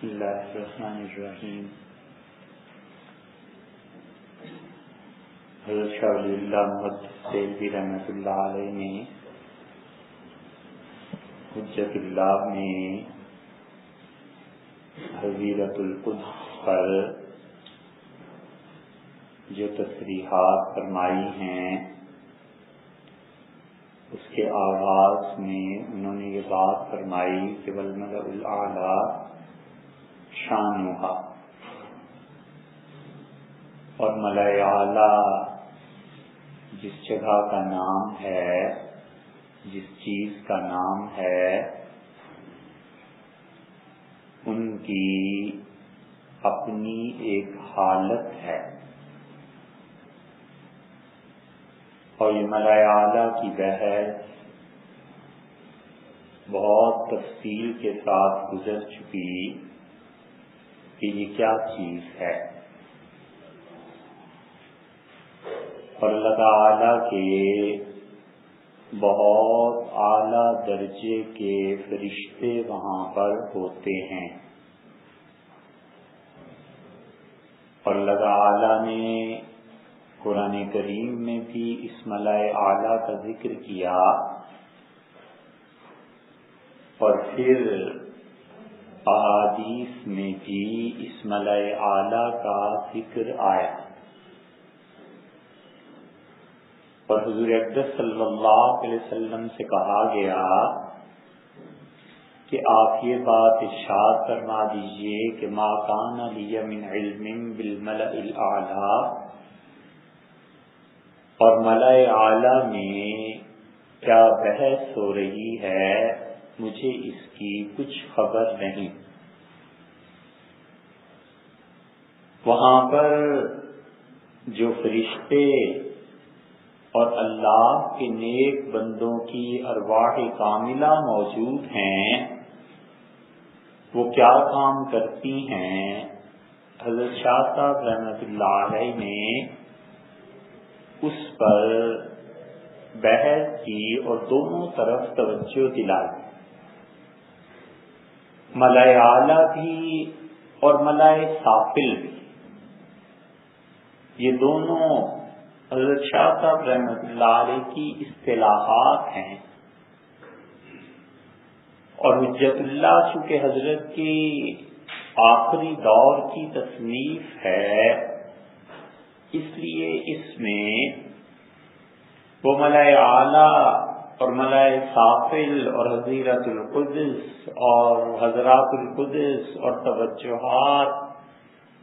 بسم اللہ الرحمن الرحیم۔ حضرت شاہ ولی اللہ محدث دہلوی رحمۃ اللہ علیہ نے حجت اللہ میں حضیرت القدس پر جو تصریحات فرمائی ہیں اس کے آغاز میں انہوں نے یہ بات فرمائی کہ والملأ الاعلی شانھا، اور ملأ اعلی جس جگہ کا نام ہے، جس چیز کا نام ہے، ان کی اپنی ایک حالت ہے، اور یہ ملأ اعلی کی بحث بہت تفصیل کے ساتھ گزر چکی کہ یہ کیا چیز ہے، اور اللہ تعالیٰ کے بہت اعلیٰ درجے کے فرشتے وہاں پر ہوتے ہیں، اور اللہ تعالیٰ نے قرآن کریم میں بھی اس ملأ اعلیٰ کا ذکر کیا، اور پھر احادیث میں بھی اس ملأ اعلیٰ کا ذکر آیا، اور حضور اقدس صلی اللہ علیہ وسلم سے کہا گیا کہ آپ یہ بات ارشاد فرما دیجئے کہ ما کان لی من علم بالملأ الاعلی، اور ملأ اعلی میں کیا بحث ہو رہی ہے مجھے اس کی کچھ خبر نہیں۔ وہاں پر جو فرشتے اور اللہ کے نیک بندوں کی ارواح کاملہ موجود ہیں وہ کیا کام کرتی ہیں، حضرت شاہ صاحب رحمۃ اللہ علیہ نے اس پر بحث کی اور دونوں طرف توجہ دلائی، ملأ اعلی بھی اور ملأ سافل بھی، یہ دونوں حضرت شاہ صاحب رحمۃ اللہ علیہ کی اصطلاحات ہیں، اور حجت اللہ چونکہ حضرت کی آخری دور کی تصنیف ہے اس لیے اس میں وہ ملأ اعلی اور ملأ سافل اور حضیرت القدس اور حضرات القدس اور توجہات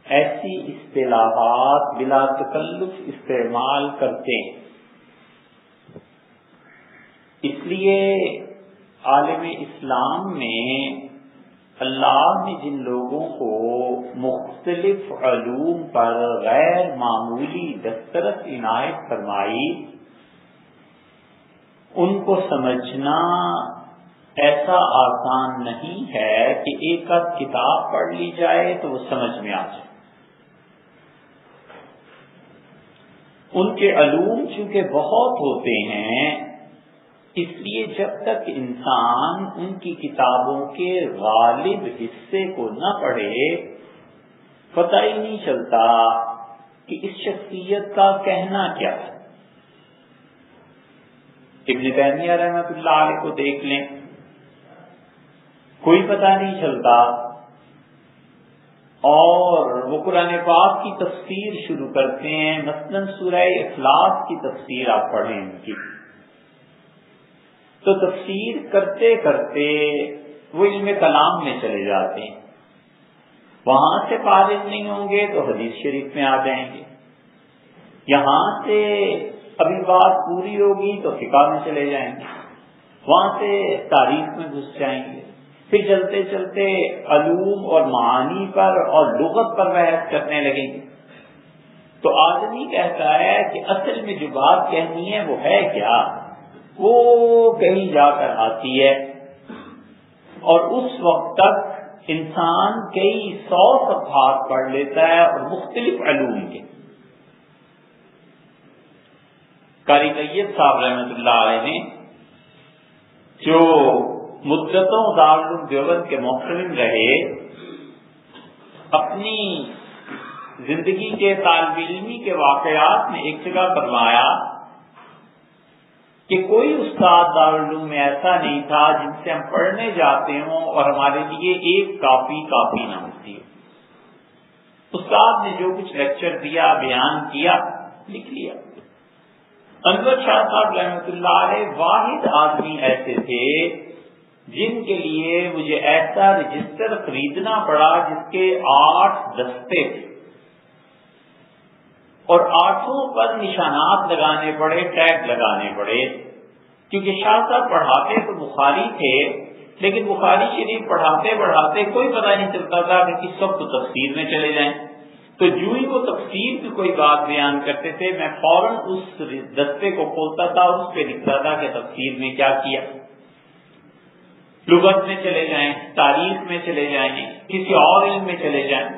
ایسی اصطلاحات بلا تکلف استعمال کرتے ہیں۔ اس لیے عالم اسلام میں اللہ نے جن لوگوں کو مختلف علوم پر غیر معمولی دسترس عنایت فرمائی ان کو سمجھنا ایسا آسان نہیں ہے کہ ایک آدھ کتاب پڑھ لی جائے تو وہ سمجھ میں آ جائے۔ ان کے علوم چونکہ بہت ہوتے ہیں اس لیے جب تک انسان ان کی کتابوں کے غالب حصے کو نہ پڑھے پتہ ہی نہیں چلتا کہ اس شخصیت کا کہنا کیا ہے۔ ابن تیمیہ رحمۃ اللہ علیہ کو دیکھ لیں، کوئی پتہ نہیں چلتا، اور وہ قرآن پاک کی تفسیر شروع کرتے ہیں، مثلاً سورہ اخلاص کی تفسیر آپ پڑھیں ان کی، تو تفسیر کرتے کرتے وہ علم کلام میں چلے جاتے ہیں، وہاں سے فارغ نہیں ہوں گے تو حدیث شریف میں آ جائیں گے، یہاں سے ابھی بات پوری ہوگی تو فقہ میں چلے جائیں گے، وہاں سے تاریخ میں گھس جائیں گے، پھر چلتے چلتے علوم اور معانی پر اور لغت پر بحث کرنے لگیں گے۔ تو آدمی کہتا ہے کہ اصل میں جو بات کہنی ہے وہ ہے کیا، وہ کہیں جا کر آتی ہے، اور اس وقت تک انسان کئی 100 صفحات پڑھ لیتا ہے اور مختلف علوم کے۔ قاری طیب صاحب رحمۃ اللہ علیہ نے جو مدتوں دارالعلوم دیوبند کے محترم رہے اپنی زندگی کے طالب علمی کے واقعات میں ایک جگہ فرمایا کہ کوئی استاد دارالعلوم میں ایسا نہیں تھا جن سے ہم پڑھنے جاتے ہوں اور ہمارے لیے ایک کاپی نہ ہوتی ہو۔ استاد نے جو کچھ لیکچر دیا، بیان کیا، لکھ لیا۔ انور شاہ صاحب رحمۃ اللہ علیہ واحد آدمی ایسے تھے جن کے لیے مجھے ایسا رجسٹر خریدنا پڑا جس کے 8 دستے تھے اور 8 پر نشانات لگانے پڑے، ٹیگ لگانے پڑے، کیونکہ شاہ صاحب پڑھاتے تو بخاری تھے، لیکن بخاری شریف پڑھاتے پڑھاتے کوئی پتہ نہیں چلتا تھا کہ کس وقت تفسیر میں چلے جائیں۔ تو جو ہی وہ تفسیر کی کوئی بات بیان کرتے تھے، میں فوراً اس دستے کو کھولتا تھا اور اس پہ لکھتا تھا کہ تفسیر میں کیا کیا، لغت میں چلے جائیں، تاریخ میں چلے جائیں، کسی اور علم میں چلے جائیں۔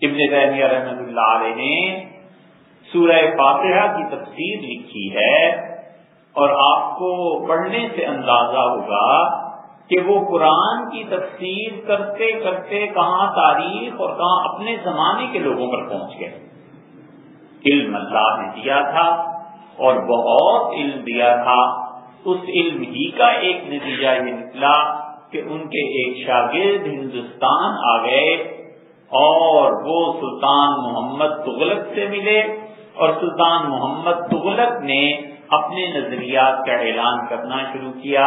ابن تیمیہ رحمۃ اللہ علیہ نے سورہ فاتحہ کی تفسیر لکھی ہے اور آپ کو پڑھنے سے اندازہ ہوگا کہ وہ قرآن کی تفسیر کرتے کرتے کہاں تاریخ اور کہاں اپنے زمانے کے لوگوں پر پہنچ گئے۔ علم اللہ نے دیا تھا اور بہت علم دیا تھا، اس علم ہی کا ایک نتیجہ یہ نکلا کہ ان کے ایک شاگرد ہندوستان آ گئے اور وہ سلطان محمد تغلق سے ملے، اور سلطان محمد تغلق نے اپنے نظریات کا اعلان کرنا شروع کیا۔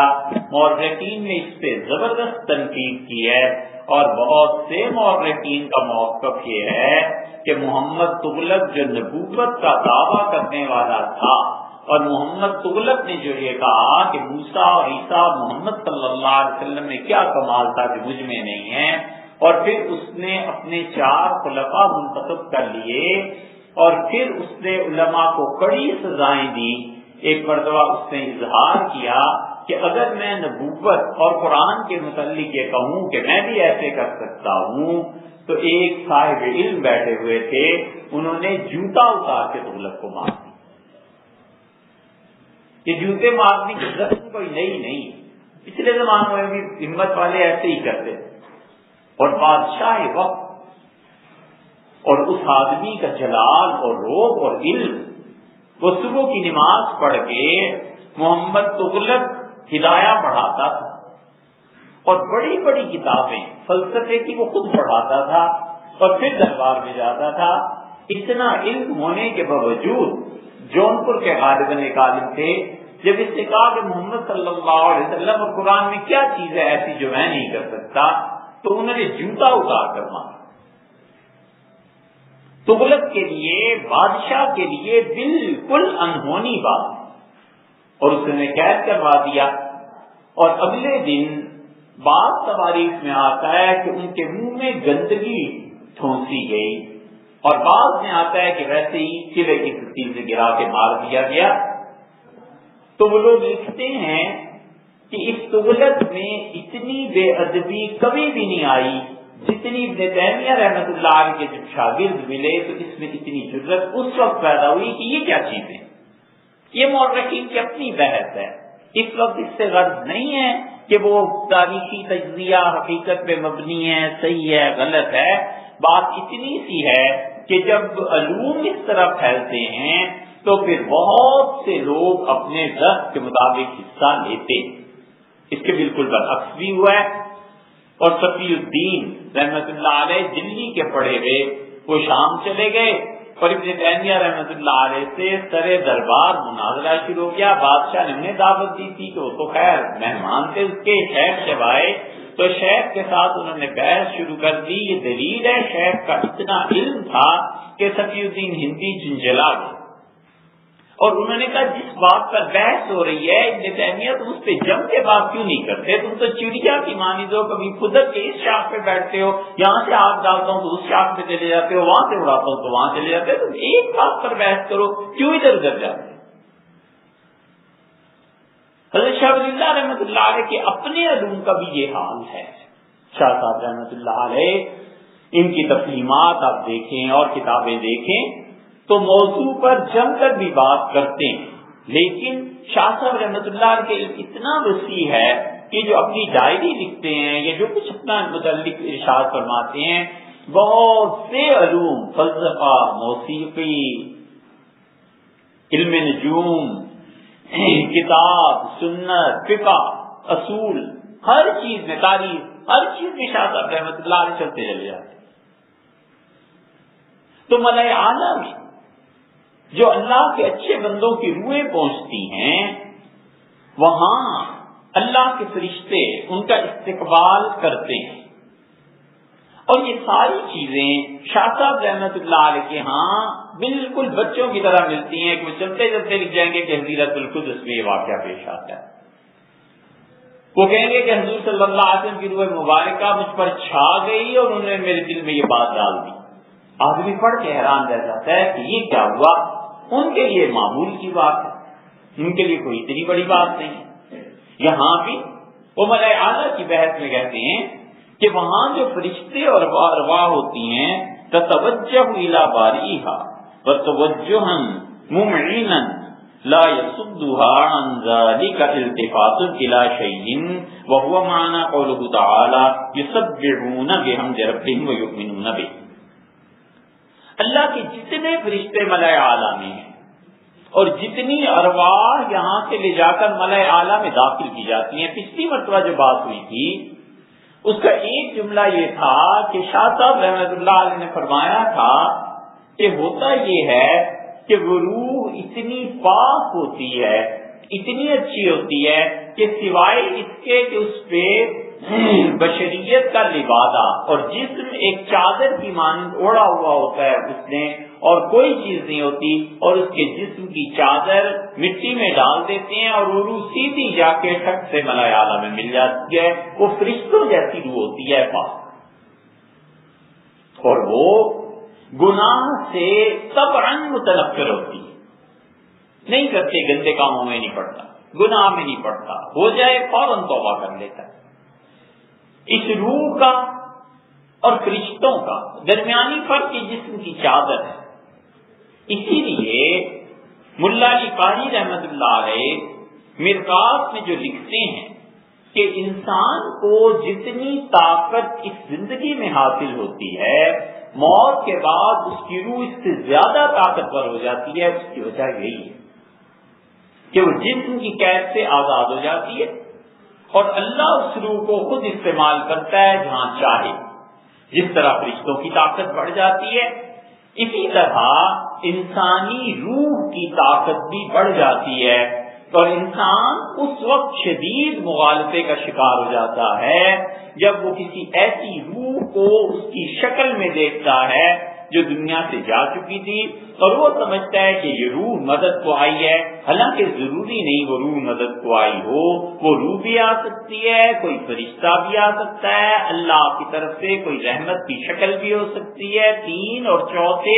مورخین نے اس پہ زبردست تنقید کی ہے اور بہت سے مورخین کا موقف یہ ہے کہ محمد تغلق جو نبوت کا دعویٰ کرنے والا تھا، اور محمد تغلق نے جو یہ کہا کہ موسیٰ اور عیسیٰ محمد صلی اللہ علیہ وسلم میں کیا کمال تھا جو مجھ میں نہیں ہے، اور پھر اس نے اپنے 4 خلفاء منتخب کر لیے اور پھر اس نے علماء کو کڑی سزائیں دی۔ ایک مرتبہ اس نے اظہار کیا کہ اگر میں نبوت اور قرآن کے متعلق یہ کہوں کہ میں بھی ایسے کر سکتا ہوں، تو ایک صاحب علم بیٹھے ہوئے تھے، انہوں نے جوتا اتار کے تغلق کو مار دی۔ یہ جوتے مارنے کی رسم کوئی نئی نہیں، پچھلے زمانوں میں بھی ہمت والے ایسے ہی کرتے تھے۔ اور بادشاہ وقت اور اس آدمی کا جلال اور روب اور علم، وہ صبح کی نماز پڑھ کے محمد تغلق ہدایہ پڑھاتا تھا اور بڑی بڑی کتابیں فلسفے کی وہ خود پڑھاتا تھا اور پھر دربار میں جاتا تھا۔ اتنا علم ہونے کے باوجود جونپور کے غالباً ایک عالم تھے، جب اس نے کہا کہ محمد صلی اللہ علیہ وسلم اور قرآن میں کیا چیز ہے ایسی جو میں نہیں کر سکتا، تو انہوں نے جوتا اتار کر مارا۔ تغلق کے لیے، بادشاہ کے لیے بالکل انہونی بات، اور اس نے قید کروا دیا۔ اور اگلے دن بعض تواریخ میں آتا ہے کہ ان کے منہ میں گندگی ٹھونسی گئی، اور بعض میں آتا ہے کہ ویسے ہی قلعے کی ترتیب سے گرا کے مار دیا گیا۔ تو وہ لوگ لکھتے ہیں کہ اس تغلق میں اتنی بے ادبی کبھی بھی نہیں آئی جتنی ابن تیمیہ رحمۃ اللہ علیہ کے جب شاگرد ملے تو اس میں اتنی جرأت اس وقت پیدا ہوئی کہ یہ کیا چیز ہے۔ یہ مورخین کی اپنی بحث ہے، اس وقت اس سے غرض نہیں ہے کہ وہ تاریخی تجزیہ حقیقت پہ مبنی ہے، صحیح ہے، غلط ہے۔ بات اتنی سی ہے کہ جب علوم اس طرح پھیلتے ہیں تو پھر بہت سے لوگ اپنے ذوق کے مطابق حصہ لیتے۔ اس کے بالکل برعکس بھی ہوا ہے۔ اور صفی الدین رحمت اللہ علیہ دلی کے پڑھے ہوئے، وہ شام چلے گئے اور ابن تیمیہ رحمت اللہ علیہ سے سر دربار مناظرہ شروع ہو گیا۔ بادشاہ نے انہیں دعوت دی تھی کہ وہ تو خیر مہمان تھے اس کے، شیخ جب آئے تو شیخ کے ساتھ انہوں نے بحث شروع کر دی۔ یہ دلیل ہے شیخ کا اتنا علم تھا کہ صفی الدین ہندی جھنجھلا گئے، اور انہوں نے کہا جس بات پر بحث ہو رہی ہے ابن تیمیہ تم اس پہ جم کے بات کیوں نہیں کرتے؟ تم تو چڑیا کی مانند ہو، کبھی قدرت کے اس شاخ پہ بیٹھتے ہو، یہاں سے آگ ڈالتا ہوں تو اس شاخ پہ چلے جاتے ہو، وہاں سے اڑاتا ہوں تو وہاں چلے جاتے ہو، تم ایک بات پر بحث کرو، کیوں ادھر ادھر جاتے؟ حضرت شاہ ولی اللہ رحمۃ اللہ علیہ کے اپنے علوم کا بھی یہ حال ہے۔ شاہ صاحب رحمۃ اللہ علیہ ان کی تفہیمات آپ دیکھیں اور کتابیں دیکھیں تو موضوع پر جم کر بھی بات کرتے ہیں، لیکن شاہ صاحب رحمۃ اللہ علیہ کے اتنا وسیع ہے کہ جو اپنی ڈائری لکھتے ہیں یا جو کچھ اپنا متعلق ارشاد فرماتے ہیں، بہت سے علوم، فلسفہ، موسیقی، علم نجوم، کتاب، سنت، فقہ، اصول، ہر چیز میں، تاریخ، ہر چیز میں شاہ صاحب رحمۃ اللہ علیہ چلتے چلے جاتے ہیں۔ تو ملائے اعلیٰ میں جو اللہ کے اچھے بندوں کی روحیں پہنچتی ہیں، وہاں اللہ کے فرشتے ان کا استقبال کرتے ہیں، اور یہ ساری چیزیں شاہ صاحب رحمۃ اللہ علیہ کے ہاں بالکل بچوں کی طرح ملتی ہیں کہ وہ چلتے چلتے لکھ جائیں گے کہ حضرت القدس میں یہ واقعہ پیش آتا ہے۔ وہ کہیں گے کہ حضور صلی اللہ علیہ وسلم کی روح مبارکہ مجھ پر چھا گئی اور انہوں نے میرے دل میں یہ بات ڈال دی۔ آدمی پڑھ کے حیران رہ جاتا ہے کہ یہ کیا ہوا۔ ان کے لیے معمول کی بات ہے، ان کے لیے کوئی اتنی بڑی بات نہیں ہے۔ یہاں بھی وہ ملائے اعلیٰ کی بحث میں کہتے ہیں کہ وہاں جو فرشتے اور ارواح ہوتی ہیں، تتوجہ الی باریہا وتوجہا ممعینا لا يصدها عن ذلك التفات الى شيء وهو معنى قوله تعالى يسبحون بحمد ربهم ويؤمنون به۔ اللہ کے جتنے فرشتے ملائے اعلیٰ میں ہیں اور جتنی ارواح یہاں سے لے جا کر ملائے اعلیٰ میں داخل کی جاتی ہیں، پچھلی مرتبہ جو بات ہوئی تھی اس کا ایک جملہ یہ تھا کہ شاہ صاحب رحمۃ اللہ علیہ نے فرمایا تھا کہ ہوتا یہ ہے کہ وہ روح اتنی پاک ہوتی ہے، اتنی اچھی ہوتی ہے کہ سوائے اس کے کہ اس پہ بشریت کا لبادہ اور جسم ایک چادر کی مانند اوڑھا ہوا ہوتا ہے اس نے، اور کوئی چیز نہیں ہوتی، اور اس کے جسم کی چادر مٹی میں ڈال دیتے ہیں اور وہ روح سیدھی جا کے ٹھک سے ملائے اعلیٰ میں مل جاتی ہے۔ وہ فرشتوں جیسی روح ہوتی ہے پاک، اور وہ گناہ سے طبعاً متنفر ہوتی ہے، نہیں کرتے، گندے کاموں میں نہیں پڑتا، گناہ میں نہیں پڑتا، ہو جائے فوراً توبہ کر لیتا ہے۔ اس روح کا اور فرشتوں کا درمیانی فرق جسم کی چادر ہے۔ اسی لیے ملا علی قاری رحمت اللہ علیہ مرقات میں جو لکھتے ہیں کہ انسان کو جتنی طاقت اس زندگی میں حاصل ہوتی ہے، موت کے بعد اس کی روح اس سے زیادہ طاقتور ہو جاتی ہے۔ اس کی وجہ یہی ہے کہ وہ جسم کی قید سے آزاد ہو جاتی ہے اور اللہ اس روح کو خود استعمال کرتا ہے جہاں چاہے۔ جس طرح فرشتوں کی طاقت بڑھ جاتی ہے، اسی طرح انسانی روح کی طاقت بھی بڑھ جاتی ہے، اور انسان اس وقت شدید مغالطے کا شکار ہو جاتا ہے جب وہ کسی ایسی روح کو اس کی شکل میں دیکھتا ہے جو دنیا سے جا چکی تھی، اور وہ سمجھتا ہے کہ یہ روح مدد کو آئی ہے، حالانکہ ضروری نہیں وہ روح مدد کو آئی ہو۔ وہ روح بھی آ سکتی ہے، کوئی فرشتہ بھی آ سکتا ہے، اللہ کی طرف سے کوئی رحمت کی شکل بھی ہو سکتی ہے۔ تین اور چوتھے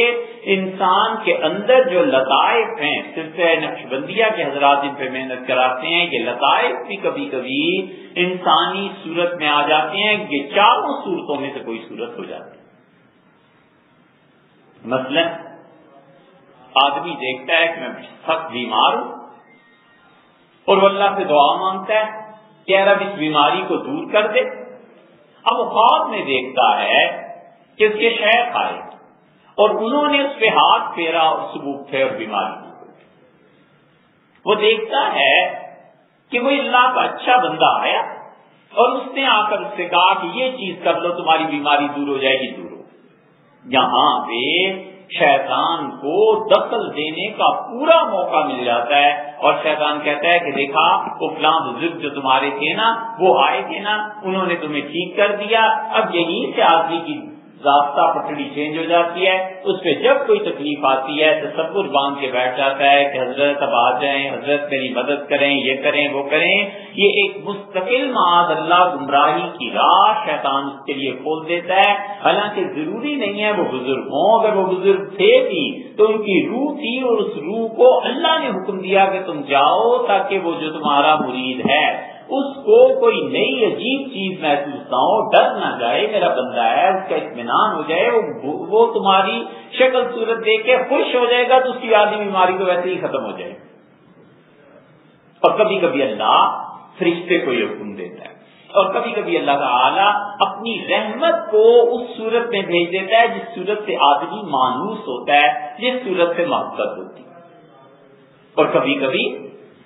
انسان کے اندر جو لطائف ہیں، سلسلہ نقشبندیہ کے حضرات ان پہ محنت کراتے ہیں، یہ لطائف بھی کبھی کبھی انسانی صورت میں آ جاتے ہیں، یہ چاروں صورتوں میں سے کوئی صورت ہو جاتی ہے۔ مثلا آدمی دیکھتا ہے کہ میں سخت بیمار ہوں اور وہ اللہ سے دعا مانگتا ہے کہ اے رب اس بیماری کو دور کر دے۔ اب وہ خواب میں دیکھتا ہے کہ اس کے شیخ آئے اور انہوں نے اس پہ ہاتھ پھیرا اور ثبوت تھے اور بیماری کی۔ وہ دیکھتا ہے کہ وہ اللہ کا اچھا بندہ آیا اور اس نے آ کر اس سے کہا کہ یہ چیز کر لو، تمہاری بیماری دور ہو جائے گی، دور ہو۔ یہاں پہ شیطان کو دخل دینے کا پورا موقع مل جاتا ہے، اور شیطان کہتا ہے کہ دیکھا وہ فلاں بزرگ جو تمہارے تھے نا، وہ آئے تھے نا، انہوں نے تمہیں ٹھیک کر دیا۔ اب یہیں سے آدمی کی راستہ پٹڑی چینج ہو جاتی ہے، اس پہ جب کوئی تکلیف آتی ہے تصور باندھ کے بیٹھ جاتا ہے کہ حضرت اب آ جائیں، حضرت میری مدد کریں، یہ کریں وہ کریں۔ یہ ایک مستقل معاذ اللہ گمراہی کی راہ شیطان اس کے لیے کھول دیتا ہے، حالانکہ ضروری نہیں ہے وہ بزرگ ہوں۔ اگر وہ بزرگ تھے بھی تو ان کی روح تھی، اور اس روح کو اللہ نے حکم دیا کہ تم جاؤ تاکہ وہ جو تمہارا مرید ہے اس کو کوئی نئی عجیب چیز محسوس نہ ہو، ڈر نہ جائے، میرا بندہ ہے، اس کا اطمینان ہو جائے، وہ تمہاری شکل صورت دیکھ کے خوش ہو جائے گا تو اس کی آدھی بیماری تو ویسے ہی ختم ہو جائے۔ اور کبھی کبھی اللہ فرشتے کو یہ حکم دیتا ہے، اور کبھی کبھی اللہ تعالیٰ اپنی رحمت کو اس صورت میں بھیج دیتا ہے جس صورت سے آدمی مانوس ہوتا ہے، جس صورت سے محبت ہوتی ہے، اور کبھی کبھی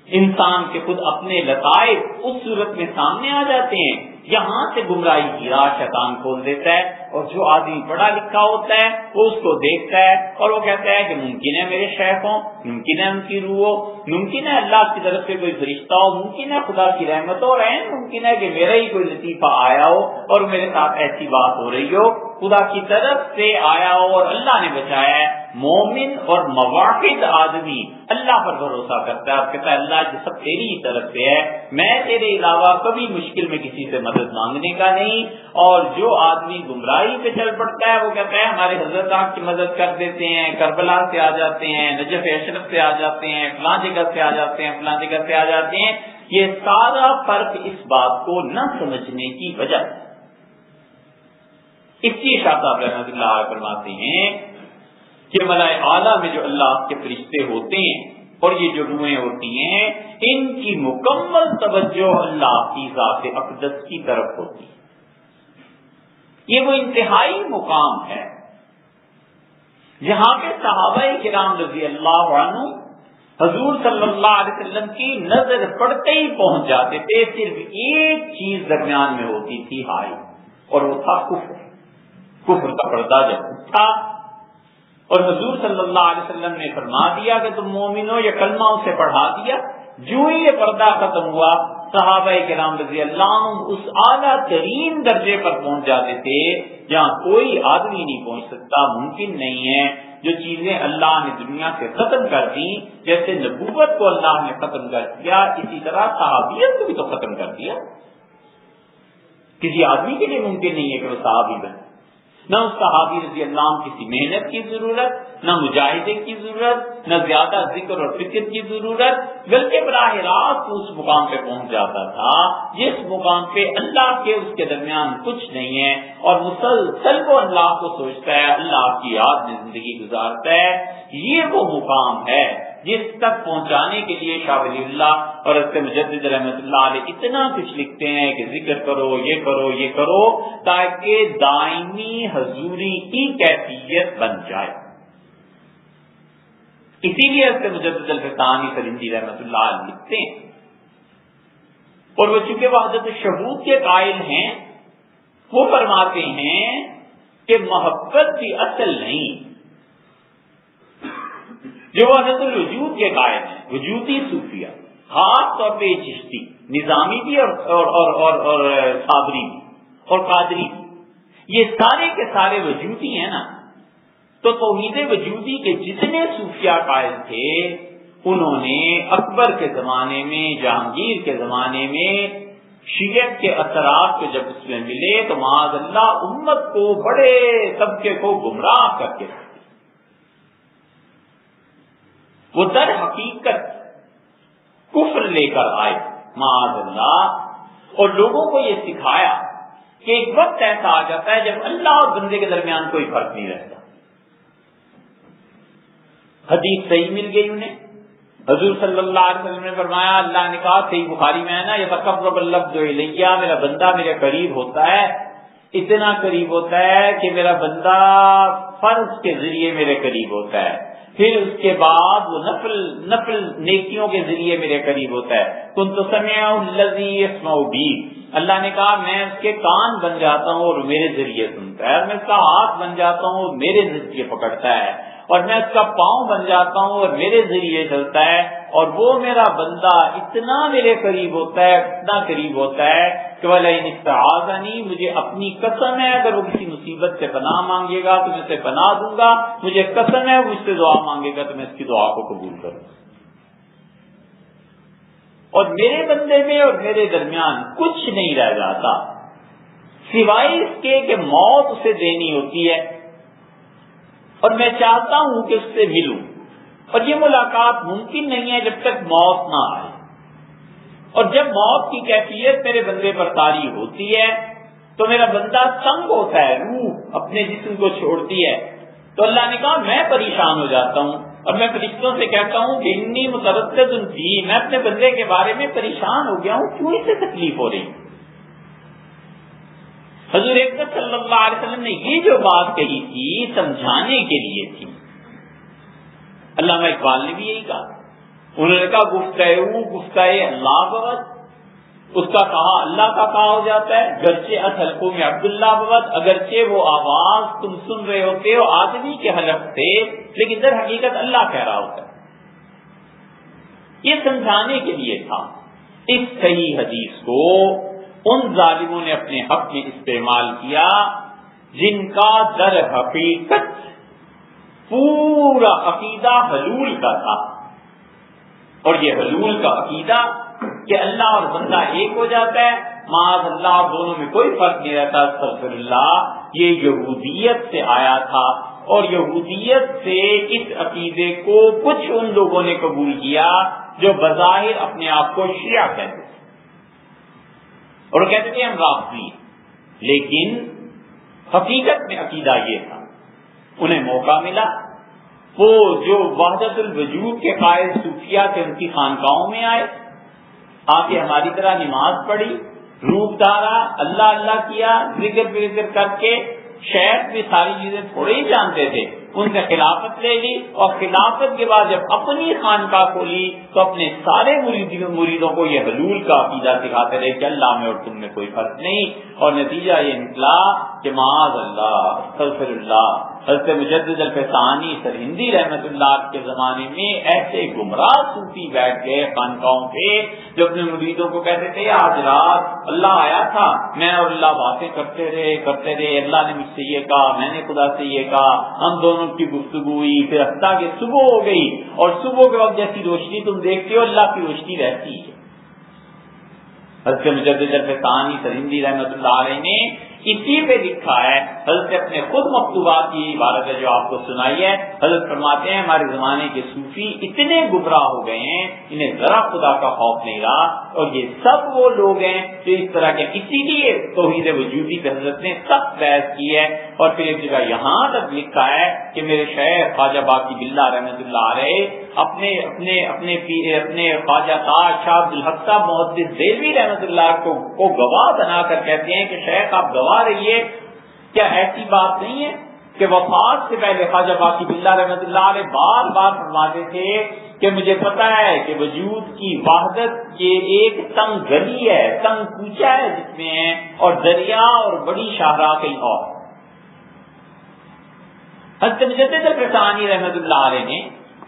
انسان کے خود اپنے لطائف اس صورت میں سامنے آ جاتے ہیں، یہاں سے گمراہی کی راہ شیطان کھول دیتا ہے، اور جو آدمی پڑھا لکھا ہوتا ہے وہ اس کو دیکھتا ہے اور وہ کہتا ہے کہ ممکن ہے میرے شیخ ہوں، ممکن ہے ان کی روح ہو، ممکن ہے اللہ کی طرف سے کوئی فرشتہ ہو، ممکن ہے خدا کی رحمت ہو رہے ہیں، ممکن ہے کہ میرا ہی کوئی لطیفہ آیا ہو اور میرے ساتھ ایسی بات ہو رہی ہو، خدا کی طرف سے آیا ہو اور اللہ نے بچایا ہے۔ مومن اور موحد آدمی اللہ پر بھروسہ کرتا ہے اور کہتا ہے اللہ یہ سب تیری ہی طرف سے ہے، میں تیرے علاوہ کبھی مشکل میں کسی سے مدد مانگنے کا نہیں۔ اور جو آدمی گمراہی پہ چل پڑتا ہے وہ کہتا ہے ہمارے حضرت آپ کی مدد کر دیتے ہیں، کربلا سے آ جاتے ہیں، نجف اشرف سے آ جاتے ہیں، فلاں جگہ سے آ جاتے ہیں، فلاں جگہ سے آ جاتے ہیں۔ یہ سارا فرق اس بات کو نہ سمجھنے کی وجہ، اس لیے شاہ صاحب رحمۃ اللہ علیہ فرماتے ہیں کہ ملائے اعلیٰ میں جو اللہ کے فرشتے ہوتے ہیں اور یہ جو روحیں ہوتی ہیں، ان کی مکمل توجہ اللہ کی ذات اقدس کی طرف ہوتی ہے۔ یہ وہ انتہائی مقام ہے جہاں کے صحابہ کرام رضی اللہ عنہ حضور صلی اللہ علیہ وسلم کی نظر پڑتے ہی پہنچ جاتے تھے، صرف ایک چیز درمیان میں ہوتی تھی ہائی، اور وہ تھا کفر کا پردہ جب اٹھا اور حضور صلی اللہ علیہ وسلم نے فرما دیا کہ تم مومنو، یہ کلمہ اسے پڑھا دیا، جو ہی یہ پردہ ختم ہوا صحابہ کرام رضی اللہ عنہ اس اعلیٰ ترین درجے پر پہنچ جاتے تھے جہاں کوئی آدمی نہیں پہنچ سکتا، ممکن نہیں ہے۔ جو چیزیں اللہ نے دنیا سے ختم کر دی، جیسے نبوت کو اللہ نے ختم کر دیا، اسی طرح صحابیت کو بھی تو ختم کر دیا۔ کسی آدمی کے لیے ممکن نہیں ہے کہ وہ صحابی بنے، نہ اس صحابی رضی اللہ عنہ کسی محنت کی ضرورت، نہ مجاہدے کی ضرورت، نہ زیادہ ذکر اور فکر کی ضرورت، بلکہ براہ راست اس مقام پہ پہنچ جاتا تھا جس مقام پہ اللہ کے اس کے درمیان کچھ نہیں ہے، اور مسلسل وہ اللہ کو سوچتا ہے، اللہ کی یاد میں زندگی گزارتا ہے۔ یہ وہ مقام ہے جس تک پہنچانے کے لیے شاہ ولی اللہ اور حضرت مجدد رحمۃ اللہ علیہ اتنا کچھ لکھتے ہیں کہ ذکر کرو، یہ کرو، یہ کرو، تاکہ دائمی حضوری کی کیفیت بن جائے۔ اسی لیے حضرت مجدد الفتانی فرندی رحمۃ اللہ علیہ لکھتے ہیں، اور وہ چونکہ وحدت الشہود کے قائل ہیں، وہ فرماتے ہیں کہ محبت کی اصل نہیں، جو وحدت الوجود کے قائل ہیں، وجودی صوفیہ، خاص طور پہ چشتی، نظامی بھی اور صابری بھی اور قادری بھی، یہ سارے کے سارے وجودی ہیں نا۔ تو توحید وجودی کے جتنے صوفیہ قائل تھے، انہوں نے اکبر کے زمانے میں، جہانگیر کے زمانے میں شیعت کے اثرات کو جب اس میں ملے تو معاذ اللہ امت کو، بڑے طبقے کو گمراہ کر کے وہ در حقیقت کفر لے کر آئے معاذ اللہ، اور لوگوں کو یہ سکھایا کہ ایک وقت ایسا آ جاتا ہے جب اللہ اور بندے کے درمیان کوئی فرق نہیں رہتا۔ حدیث صحیح مل گئی انہیں، حضور صلی اللہ علیہ وسلم نے فرمایا، اللہ نے کہا صحیح بخاری میں ہے نا، یتقرب اللعبد الیہ، میرا بندہ میرے قریب ہوتا ہے، اتنا قریب ہوتا ہے کہ میرا بندہ فرض کے ذریعے میرے قریب ہوتا ہے، پھر اس کے بعد وہ نفل نیکیوں کے ذریعے میرے قریب ہوتا ہے۔ کنت سمعہ الذی یسمع بی، اللہ نے کہا میں اس کے کان بن جاتا ہوں اور میرے ذریعے سنتا ہے، اور میں اس کا ہاتھ بن جاتا ہوں اور میرے ذریعے پکڑتا ہے، اور میں اس کا پاؤں بن جاتا ہوں اور میرے ذریعے چلتا ہے، اور وہ میرا بندہ اتنا میرے قریب ہوتا ہے، اتنا قریب ہوتا ہے کہ وَلَئِنِ اسْتَعَاذَنِی، مجھے اپنی قسم ہے اگر وہ کسی مصیبت سے پناہ مانگے گا تو میں اسے پناہ دوں گا، مجھے قسم ہے وہ مجھ سے دعا مانگے گا تو میں اس کی دعا کو قبول کروں گا، اور میرے بندے میں اور میرے درمیان کچھ نہیں رہ جاتا سوائے اس کے کہ موت اسے دینی ہوتی ہے، اور میں چاہتا ہوں کہ اس سے ملوں، اور یہ ملاقات ممکن نہیں ہے جب تک موت نہ آئے، اور جب موت کی کیفیت میرے بندے پر طاری ہوتی ہے تو میرا بندہ تنگ ہوتا ہے، روح اپنے جسم کو چھوڑتی ہے، تو اللہ نے کہا میں پریشان ہو جاتا ہوں، اور میں فرشتوں سے کہتا ہوں کہ انی متردد فی، میں اپنے بندے کے بارے میں پریشان ہو گیا ہوں، کیوں اس سے تکلیف ہو رہی؟ حضور اکرم صلی اللہ علیہ وسلم نے یہ جو بات کہی تھی سمجھانے کے لیے تھی۔ علامہ اقبال نے بھی یہی کہا، انہوں نے کہا گفتہ اللہ بوت، اس کا کہا اللہ کا کہا ہو جاتا ہے، گرچہ حلقوں میں عبداللہ بوت، اگرچہ وہ آواز تم سن رہے ہوتے ہو آدمی کے حلق سے، لیکن در حقیقت اللہ کہہ رہا ہوتا ہے۔ یہ سمجھانے کے لیے تھا۔ اس صحیح حدیث کو ان ظالموں نے اپنے حق میں استعمال کیا جن کا در حقیقت پورا عقیدہ حلول کا تھا، اور یہ حلول کا عقیدہ کہ اللہ اور بندہ ایک ہو جاتا ہے، معاذ اللہ اور دونوں میں کوئی فرق نہیں رہتا، استغفر اللہ، یہ یہودیت سے آیا تھا، اور یہودیت سے اس عقیدے کو کچھ ان لوگوں نے قبول کیا جو بظاہر اپنے آپ کو شیعہ کہتے تھے، اور کہتے تھے ہم رافضی، لیکن حقیقت میں عقیدہ یہ تھا۔ انہیں موقع ملا، وہ جو وحدت الوجود کے قائل صوفیہ تھے ان کی خانقاہوں میں آئے، آ کے ہماری طرح نماز پڑھی، روپ دھارا، اللہ اللہ کیا، ذکر کر کے، شیخ بھی ساری چیزیں تھوڑے ہی جانتے تھے، ان سے خلافت لے لی، اور خلافت کے بعد جب اپنی خانقاہ کھولی تو اپنے سارے مریدوں کو یہ حلول کا عقیدہ سکھاتے رہے کہ اللہ میں اور تم میں کوئی فرق نہیں، اور نتیجہ یہ نکلا کہ معاذ اللہ استغفر اللہ، حضرت مجدد الفسانی سرہندی رحمت اللہ کے زمانے میں ایسے گمراہ صوفی بیٹھ گئے خانقاہوں پہ جو اپنے مریدوں کو کہتے تھے آج رات اللہ آیا تھا، میں اور اللہ باتیں کرتے رہے، اللہ نے مجھ سے یہ کہا، میں نے خدا سے یہ کہا، ہم دونوں کی گفتگو ہوئی، پھر حتیٰ کہ صبح ہو گئی، اور صبح کے وقت جیسی روشنی تم دیکھتے ہو اللہ کی روشنی رہتی ہے۔ حضرت مجدد الفسانی سرہندی رحمت اللہ علیہ نے اسی پہ لکھا ہے، حضرت اپنے خود مکتوبات کی عبارت ہے جو آپ کو سنائی ہے، حضرت فرماتے ہیں ہمارے زمانے کے صوفی اتنے گمراہ ہو گئے ہیں انہیں ذرا خدا کا خوف نہیں رہا، اور یہ سب وہ لوگ ہیں جو اس طرح کے، اسی لیے توحید وجودی پہ حضرت نے سخت بحث کی ہے، اور پھر ایک جگہ یہاں تک لکھا ہے کہ میرے شیخ خواجہ باقی باللہ رحمت اللہ علیہ اپنے خواجہ تاج شاہ عبد الحق صاحب محدث دہلوی رحمت اللہ کو گواہ بنا کر کہتے ہیں کہ شیخ آپ گواہ رہیے، کیا ایسی بات نہیں ہے کہ وفات سے پہلے خواجہ باقی باللہ رحمت اللہ علیہ بار بار فرماتے تھے کہ مجھے پتا ہے کہ وجود کی وحدت یہ ایک تنگ گلی ہے، تنگ کوچہ ہے جس میں ہے، اور دریا اور بڑی شاہراہ کہیں اور۔ حضرت مجدد الفسانی رحمت اللہ علیہ نے،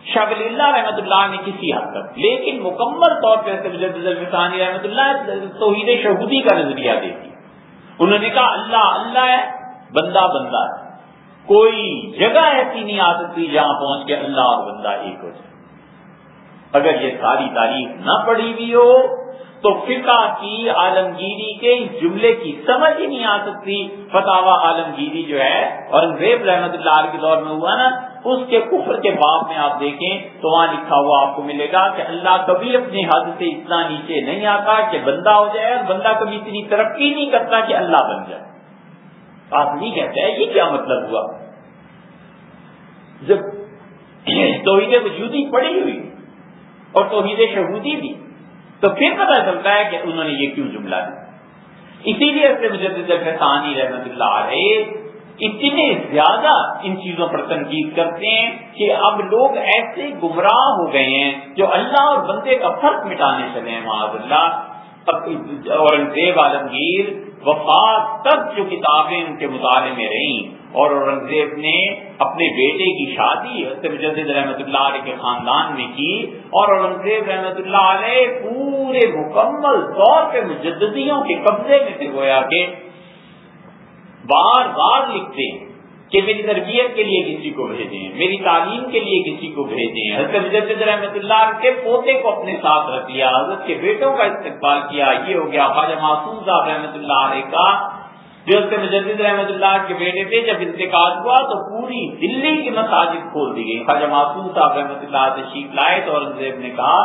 شاہ ولی اللہ رحمت اللہ نے کسی حد تک، لیکن مکمل طور پر حضرت مجدد الفسانی رحمت اللہ توحید شہودی کا نظریہ دیتی۔ انہوں نے کہا اللہ اللہ ہے، بندہ بندہ ہے، کوئی جگہ ایسی نہیں آ سکتی جہاں پہنچ کے اللہ اور بندہ ایک ہو جائے۔ اگر یہ ساری تاریخ نہ پڑھی ہوئی ہو تو فقہ کی عالمگیری کے اس جملے کی سمجھ ہی نہیں آ سکتی۔ فتاوی عالمگیری جو ہے اورنگزیب رحمت اللہ علیہ کے دور میں ہوا نا، اس کے کفر کے باب میں آپ دیکھیں تو وہاں لکھا ہوا آپ کو ملے گا کہ اللہ کبھی اپنی حد سے اتنا نیچے نہیں آتا کہ بندہ ہو جائے، اور بندہ کبھی اتنی ترقی نہیں کرتا کہ اللہ بن جائے۔ آپ نہیں کہتے ہیں یہ کیا مطلب ہوا؟ جب توحید وجودی پڑھی ہوئی اور توحید شہودی بھی، تو پھر پتہ چلتا ہے کہ انہوں نے یہ کیوں جملہ دیا۔ اسی لیے حضرت مجدد الفسانی رحمت اللہ علیہ اتنے زیادہ ان چیزوں پر تنقید کرتے ہیں کہ اب لوگ ایسے گمراہ ہو گئے ہیں جو اللہ اور بندے کا فرق مٹانے چلے ہیں معاذ اللہ۔ اورنگزیب عالمگیر وفات تک جو کتابیں ان کے مطالعے میں رہیں، اور اورنگزیب نے اپنے بیٹے کی شادی حضرت مجدد رحمت اللہ علیہ کے خاندان میں کی، اور اورنگزیب رحمت اللہ علیہ پورے مکمل طور پہ مجددیوں کے قبضے میں سے گویا کہ بار بار لکھتے ہیں کہ میری تربیت کے لیے کسی کو بھیجیں، میری تعلیم کے لیے کسی کو بھیجیں۔ حضرت مجدد رحمت اللہ کے پوتے کو اپنے ساتھ رکھ لیا، حضرت کے بیٹوں کا استقبال کیا۔ یہ ہو گیا خواجہ معصوم صاحب رحمت اللہ علیہ کا، جو حضرت مجدد رحمت اللہ کے بیٹے تھے۔ جب انتقال ہوا تو پوری دلی کی مساجد کھول دی گئی۔ خواجہ معصوم صاحب رحمت اللہ تشریف لائے تو اورنگزیب نے کہا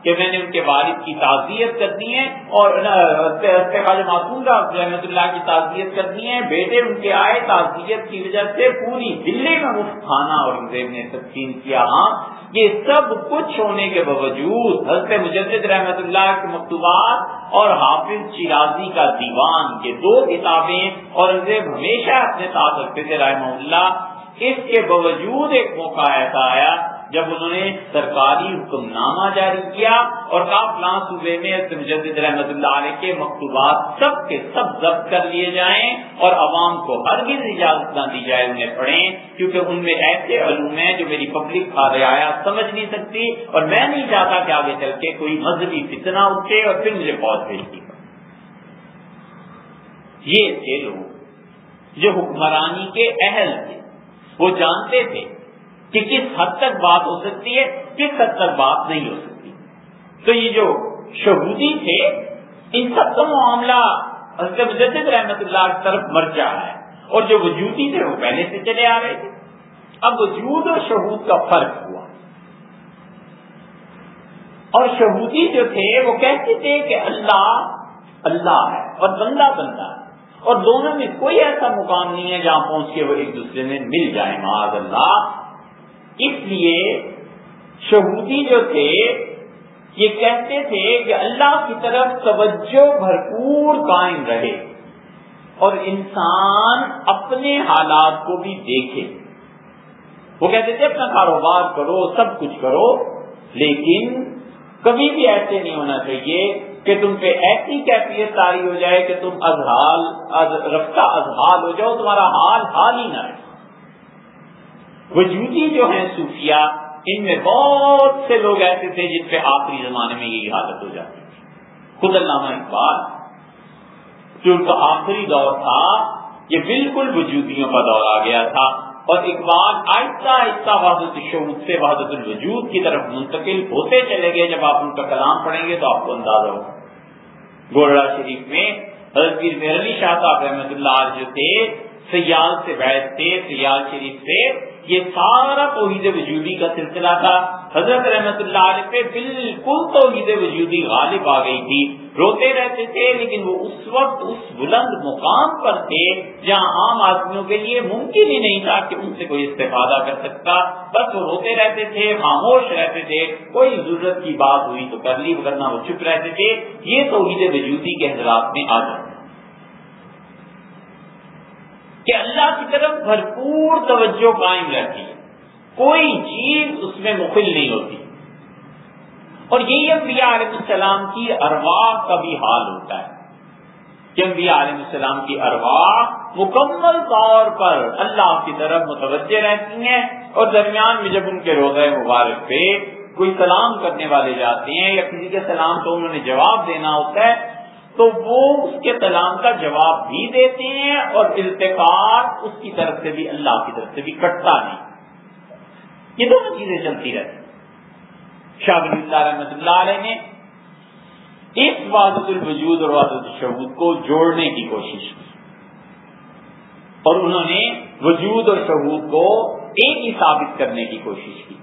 کہ میں نے ان کے والد کی تعزیت کرنی ہے اور خواجہ معصوم رحمۃ اللہ کی تعزیت کرنی ہے. بیٹے ان کے آئے, تعزیت کی وجہ سے پوری دلی میں مفت کھانا اورنگزیب نے تقسیم کیا. ہاں, یہ سب کچھ ہونے کے باوجود حضرت مجدد رحمۃ اللہ کے مکتوبات اور حافظ شیرازی کا دیوان, یہ 2 کتابیں اورنگزیب ہمیشہ اپنے ساتھ رکھتے تھے رحمہ اللہ. اس کے باوجود ایک موقع ایسا آیا جب انہوں نے سرکاری حکم نامہ جاری کیا اور کہا فلاں صوبے میں مجدد رحمت اللہ علیہ کے مکتوبات سب کے سب ضبط کر لیے جائیں اور عوام کو ہرگز اجازت نہ دی جائے انہیں پڑھیں, کیونکہ ان میں ایسے علوم ہیں جو میری پبلک رعایا سمجھ نہیں سکتی اور میں نہیں چاہتا کہ آگے چل کے کوئی مذہبی فتنہ اٹھے اور پھر مجھے فوج بھیجتی. یہ تھے لوگ جو حکمرانی کے اہل تھے, وہ جانتے تھے کہ کس حد تک بات ہو سکتی ہے, کس حد تک بات نہیں ہو سکتی. تو یہ جو شہودی تھے, ان سب کا معاملہ حضرت مجدد رحمت اللہ کی طرف مرجع ہے, اور جو وجودی تھے وہ پہلے سے چلے آ رہے تھے. اب وجود اور شہود کا فرق ہوا, اور شہودی جو تھے وہ کہتے تھے کہ اللہ اللہ ہے اور بندہ بندہ ہے, اور دونوں میں کوئی ایسا مقام نہیں ہے جہاں پہنچ کے وہ ایک دوسرے میں مل جائیں معاذ اللہ. اس لیے شہودی جو تھے یہ کہتے تھے کہ اللہ کی طرف توجہ بھرپور قائم رہے اور انسان اپنے حالات کو بھی دیکھے. وہ کہتے تھے اپنا کاروبار کرو, سب کچھ کرو, لیکن کبھی بھی ایسے نہیں ہونا چاہیے کہ تم پہ ایسی کیفیت طاری ہو جائے کہ تم رفتہ ازحال ہو جاؤ, تمہارا حال ہی نہ رہے. وجودی جو ہیں صوفیہ, ان میں بہت سے لوگ ایسے تھے جن پہ آخری زمانے میں یہی حالت ہو جاتی تھی. خود علامہ اقبال جو ان کا آخری دور تھا یہ بالکل وجودیوں کا دور آ گیا تھا, اور اقبال آہستہ آہستہ وحدت الشہود سے وحدت الوجود کی طرف منتقل ہوتے چلے گئے. جب آپ ان کا کلام پڑھیں گے تو آپ کو اندازہ ہوگا. گورڑا شریف میں حضرت پیر مہر علی شاہ صاحب رحمۃ اللہ علیہ جو تھے, سیال سے بیعت تھے, سیال شریف سے, یہ سارا توحید وجودی کا سلسلہ تھا. حضرت رحمت اللہ علیہ پہ بالکل توحید وجودی غالب آ گئی تھی. روتے رہتے تھے لیکن وہ اس وقت اس بلند مقام پر تھے جہاں عام آدمیوں کے لیے ممکن ہی نہیں تھا کہ ان سے کوئی استفادہ کر سکتا. بس وہ روتے رہتے تھے, خاموش رہتے تھے, کوئی ضرورت کی بات ہوئی تو کر لی, ورنہ وہ چپ رہتے تھے. یہ توحید وجودی کے حضرات میں آ جاتا کہ اللہ کی طرف بھرپور توجہ قائم رہتی ہے, کوئی چیز اس میں مخل نہیں ہوتی. اور یہی انبیاء علیہ السلام کی ارواح کا بھی حال ہوتا ہے کہ انبیاء علیہ السلام کی ارواح مکمل طور پر اللہ کی طرف متوجہ رہتی ہیں, اور درمیان میں جب ان کے روضہ مبارک پہ کوئی سلام کرنے والے جاتے ہیں یا کسی کے سلام تو انہوں نے جواب دینا ہوتا ہے تو وہ اس کے سلام کا جواب بھی دیتے ہیں, اور التفات اس کی طرف سے بھی اللہ کی طرف سے بھی کٹتا نہیں. یہ دونوں چیزیں چلتی رہتی. شاہ ولی اللہ رحمۃ اللہ علیہ نے اس وحدت الوجود اور وحدت الشہود کو جوڑنے کی کوشش کی, اور انہوں نے وجود اور شہود کو ایک ہی ثابت کرنے کی کوشش کی.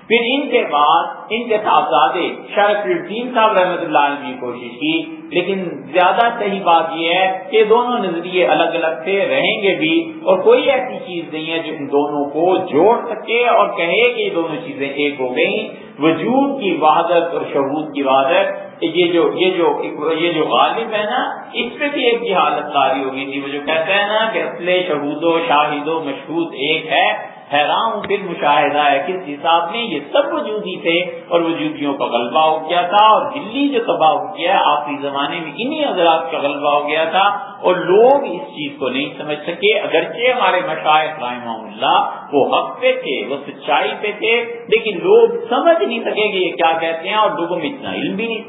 پھر ان کے بعد ان کے صاحبزادے شاہ رفیع الدین صاحب رحمۃ اللہ علیہ نے کوشش کی, لیکن زیادہ صحیح بات یہ ہے کہ دونوں نظریے الگ الگ تھے, رہیں گے بھی, اور کوئی ایسی چیز نہیں ہے جو ان دونوں کو جوڑ سکے اور کہے کہ یہ دونوں چیزیں ایک ہو گئیں. وجود کی وحدت اور شہود کی وحدت, یہ جو غالب ہے نا, اس پہ بھی ایک کی حالت طاری ہو گئی تھی. وہ جو کہتا ہے نا کہ اصل شہود و شاہد و مشہود ایک ہے, حیران پھر مشاہدہ ہے کس حساب میں. یہ سب وجودی تھے اور وجودیوں کا غلبہ ہو گیا تھا, اور دلی جو تباہ ہو گیا آخری زمانے میں انہی حضرات کا غلبہ ہو گیا تھا, اور لوگ اس چیز کو نہیں سمجھ سکے. اگرچہ ہمارے مشائخ رحمہ اللہ وہ حق پہ تھے, وہ سچائی پہ تھے, لیکن لوگ سمجھ نہیں سکے کہ یہ کیا کہتے ہیں, اور لوگوں میں اتنا علم بھی نہیں.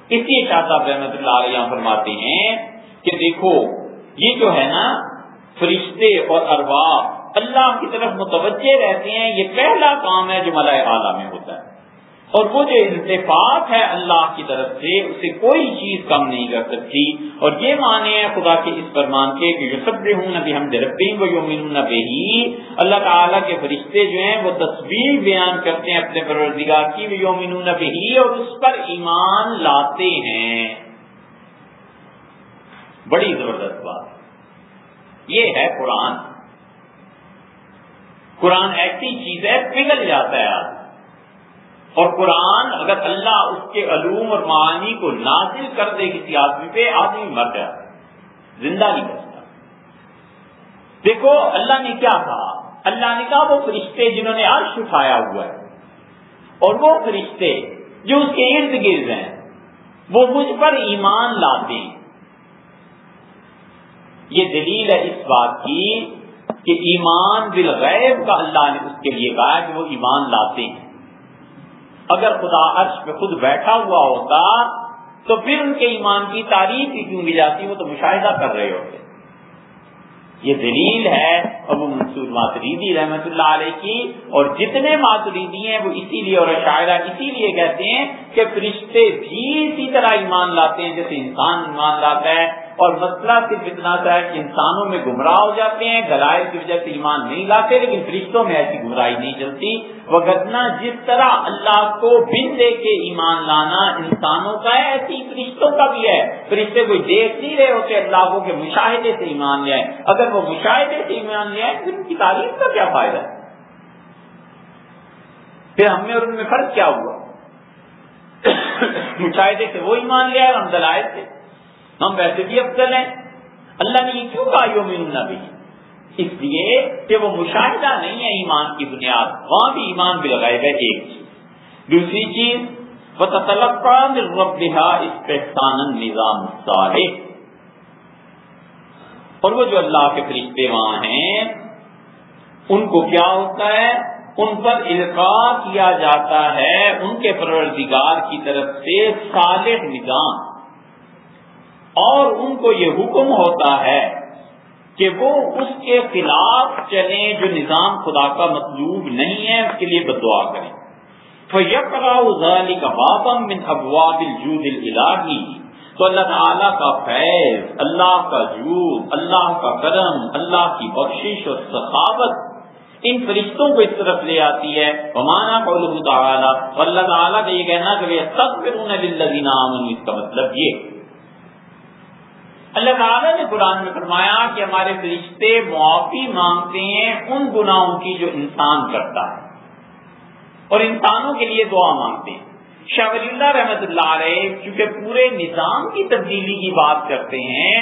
اس لیے شاہ صاحب رحمۃ اللہ علیہ فرماتے ہیں کہ دیکھو یہ جو ہے نا فرشتے اور ارواح اللہ کی طرف متوجہ رہتے ہیں, یہ پہلا کام ہے جو ملائے اعلیٰ میں ہوتا ہے. اور وہ جو التفات ہے اللہ کی طرف سے اسے کوئی چیز کم نہیں کر سکتی. اور یہ معنی ہے خدا کے اس فرمان کے کہ یسبحون بحمد ربہم ویؤمنون بہ، اللہ تعالیٰ کے فرشتے جو ہیں وہ تسبیح بیان کرتے ہیں اپنے پروردگار کی، ویؤمنون بہ، اور اس پر ایمان لاتے ہیں. بڑی زبردست بات یہ ہے. قرآن ایسی چیز ہے پگھل جاتا ہے آدمی. اور قرآن اگر اللہ اس کے علوم اور معانی کو نازل کر دے کسی آدمی پہ، آدمی مر جاتا ہے، زندہ نہیں بچتا. دیکھو اللہ نے کیا کہا، اللہ نے کہا وہ فرشتے جنہوں نے عرش اٹھایا ہوا ہے اور وہ فرشتے جو اس کے ارد گرد ہیں وہ مجھ پر ایمان لاتے ہیں. یہ دلیل ہے اس بات کی کہ ایمان بالغیب کا اللہ نے اس کے لیے کہا کہ وہ ایمان لاتے ہیں. اگر خدا عرش پہ خود بیٹھا ہوا ہوتا تو پھر ان کے ایمان کی تعریف ہی کیوں کی جاتی، وہ تو مشاہدہ کر رہے ہوتے. یہ دلیل ہے ابو منصور ماتریدی رحمۃ اللہ علیہ کی، اور جتنے ماتریدی ہیں وہ اسی لیے، اور شاعرہ اسی لیے کہتے ہیں کہ فرشتے بھی اسی طرح ایمان لاتے ہیں جیسے انسان ایمان لاتا ہے. اور مسئلہ صرف اتنا سا ہے کہ انسانوں میں گمراہ ہو جاتے ہیں، دلائل کی وجہ سے ایمان نہیں لاتے، لیکن فرشتوں میں ایسی گمراہی نہیں چلتی. وگرنہ جس طرح اللہ کو بن دے کے ایمان لانا انسانوں کا ہے، ایسی فرشتوں کا بھی ہے. فرشتے کوئی دیکھ نہیں رہے ہوتے اللہ کو کہ مشاہدے سے ایمان لے آئے. اگر وہ مشاہدے سے ایمان لے آئے پھر ان کی تعریف کا کیا فائدہ ہے؟ پھر ہم میں اور ان میں فرق کیا ہوا؟ مشاہدے سے وہ ایمان لے آئے، ہم دلائل سے، ہم ویسے بھی افضل ہیں. اللہ نے یہ کیوں کہا یؤمنون بہ؟ اس لیے کہ وہ مشاہدہ نہیں ہے ایمان کی بنیاد، وہاں بھی ایمان بالغیب ہے ایک چیز. دوسری چیز وَتَتَلَقَّىٰ مِن رَبِّهَا اسْتِحْسَانًا النِّظَامُ الصَّالِحُ، اور وہ جو اللہ کے فرشتے وہاں ہیں ان کو کیا ہوتا ہے، ان پر القاء کیا جاتا ہے ان کے پروردگار کی طرف سے صالح نظام، اور ان کو یہ حکم ہوتا ہے کہ وہ اس کے خلاف چلیں جو نظام خدا کا مطلوب نہیں ہے، اس کے لیے بددعا کریں. فَيَقْرَأُ ذَلِكَ بَابًا مِنْ أَبْوَابِ الْجُودِ الْإِلَٰهِ، تو اللہ تعالیٰ کا فیض، اللہ کا جود، اللہ کا کرم، اللہ کی بخشش اور سخاوت ان فرشتوں کو اس طرف لے آتی ہے. وَمَعْنَىٰ قَوْلُهُ تَعَالَىٰ، اور اللہ تعالیٰ کا یہ کہنا کہ وَيَسْتَغْفِرُونَ لِلَّذِينَ آمَنُوا، اس کا مطلب یہ اللہ تعالیٰ نے قرآن میں فرمایا کہ ہمارے فرشتے معافی مانگتے ہیں ان گناہوں کی جو انسان کرتا ہے، اور انسانوں کے لیے دعا مانگتے ہیں. شاہ ولی اللہ رحمۃ اللہ علیہ چونکہ پورے نظام کی تبدیلی کی بات کرتے ہیں،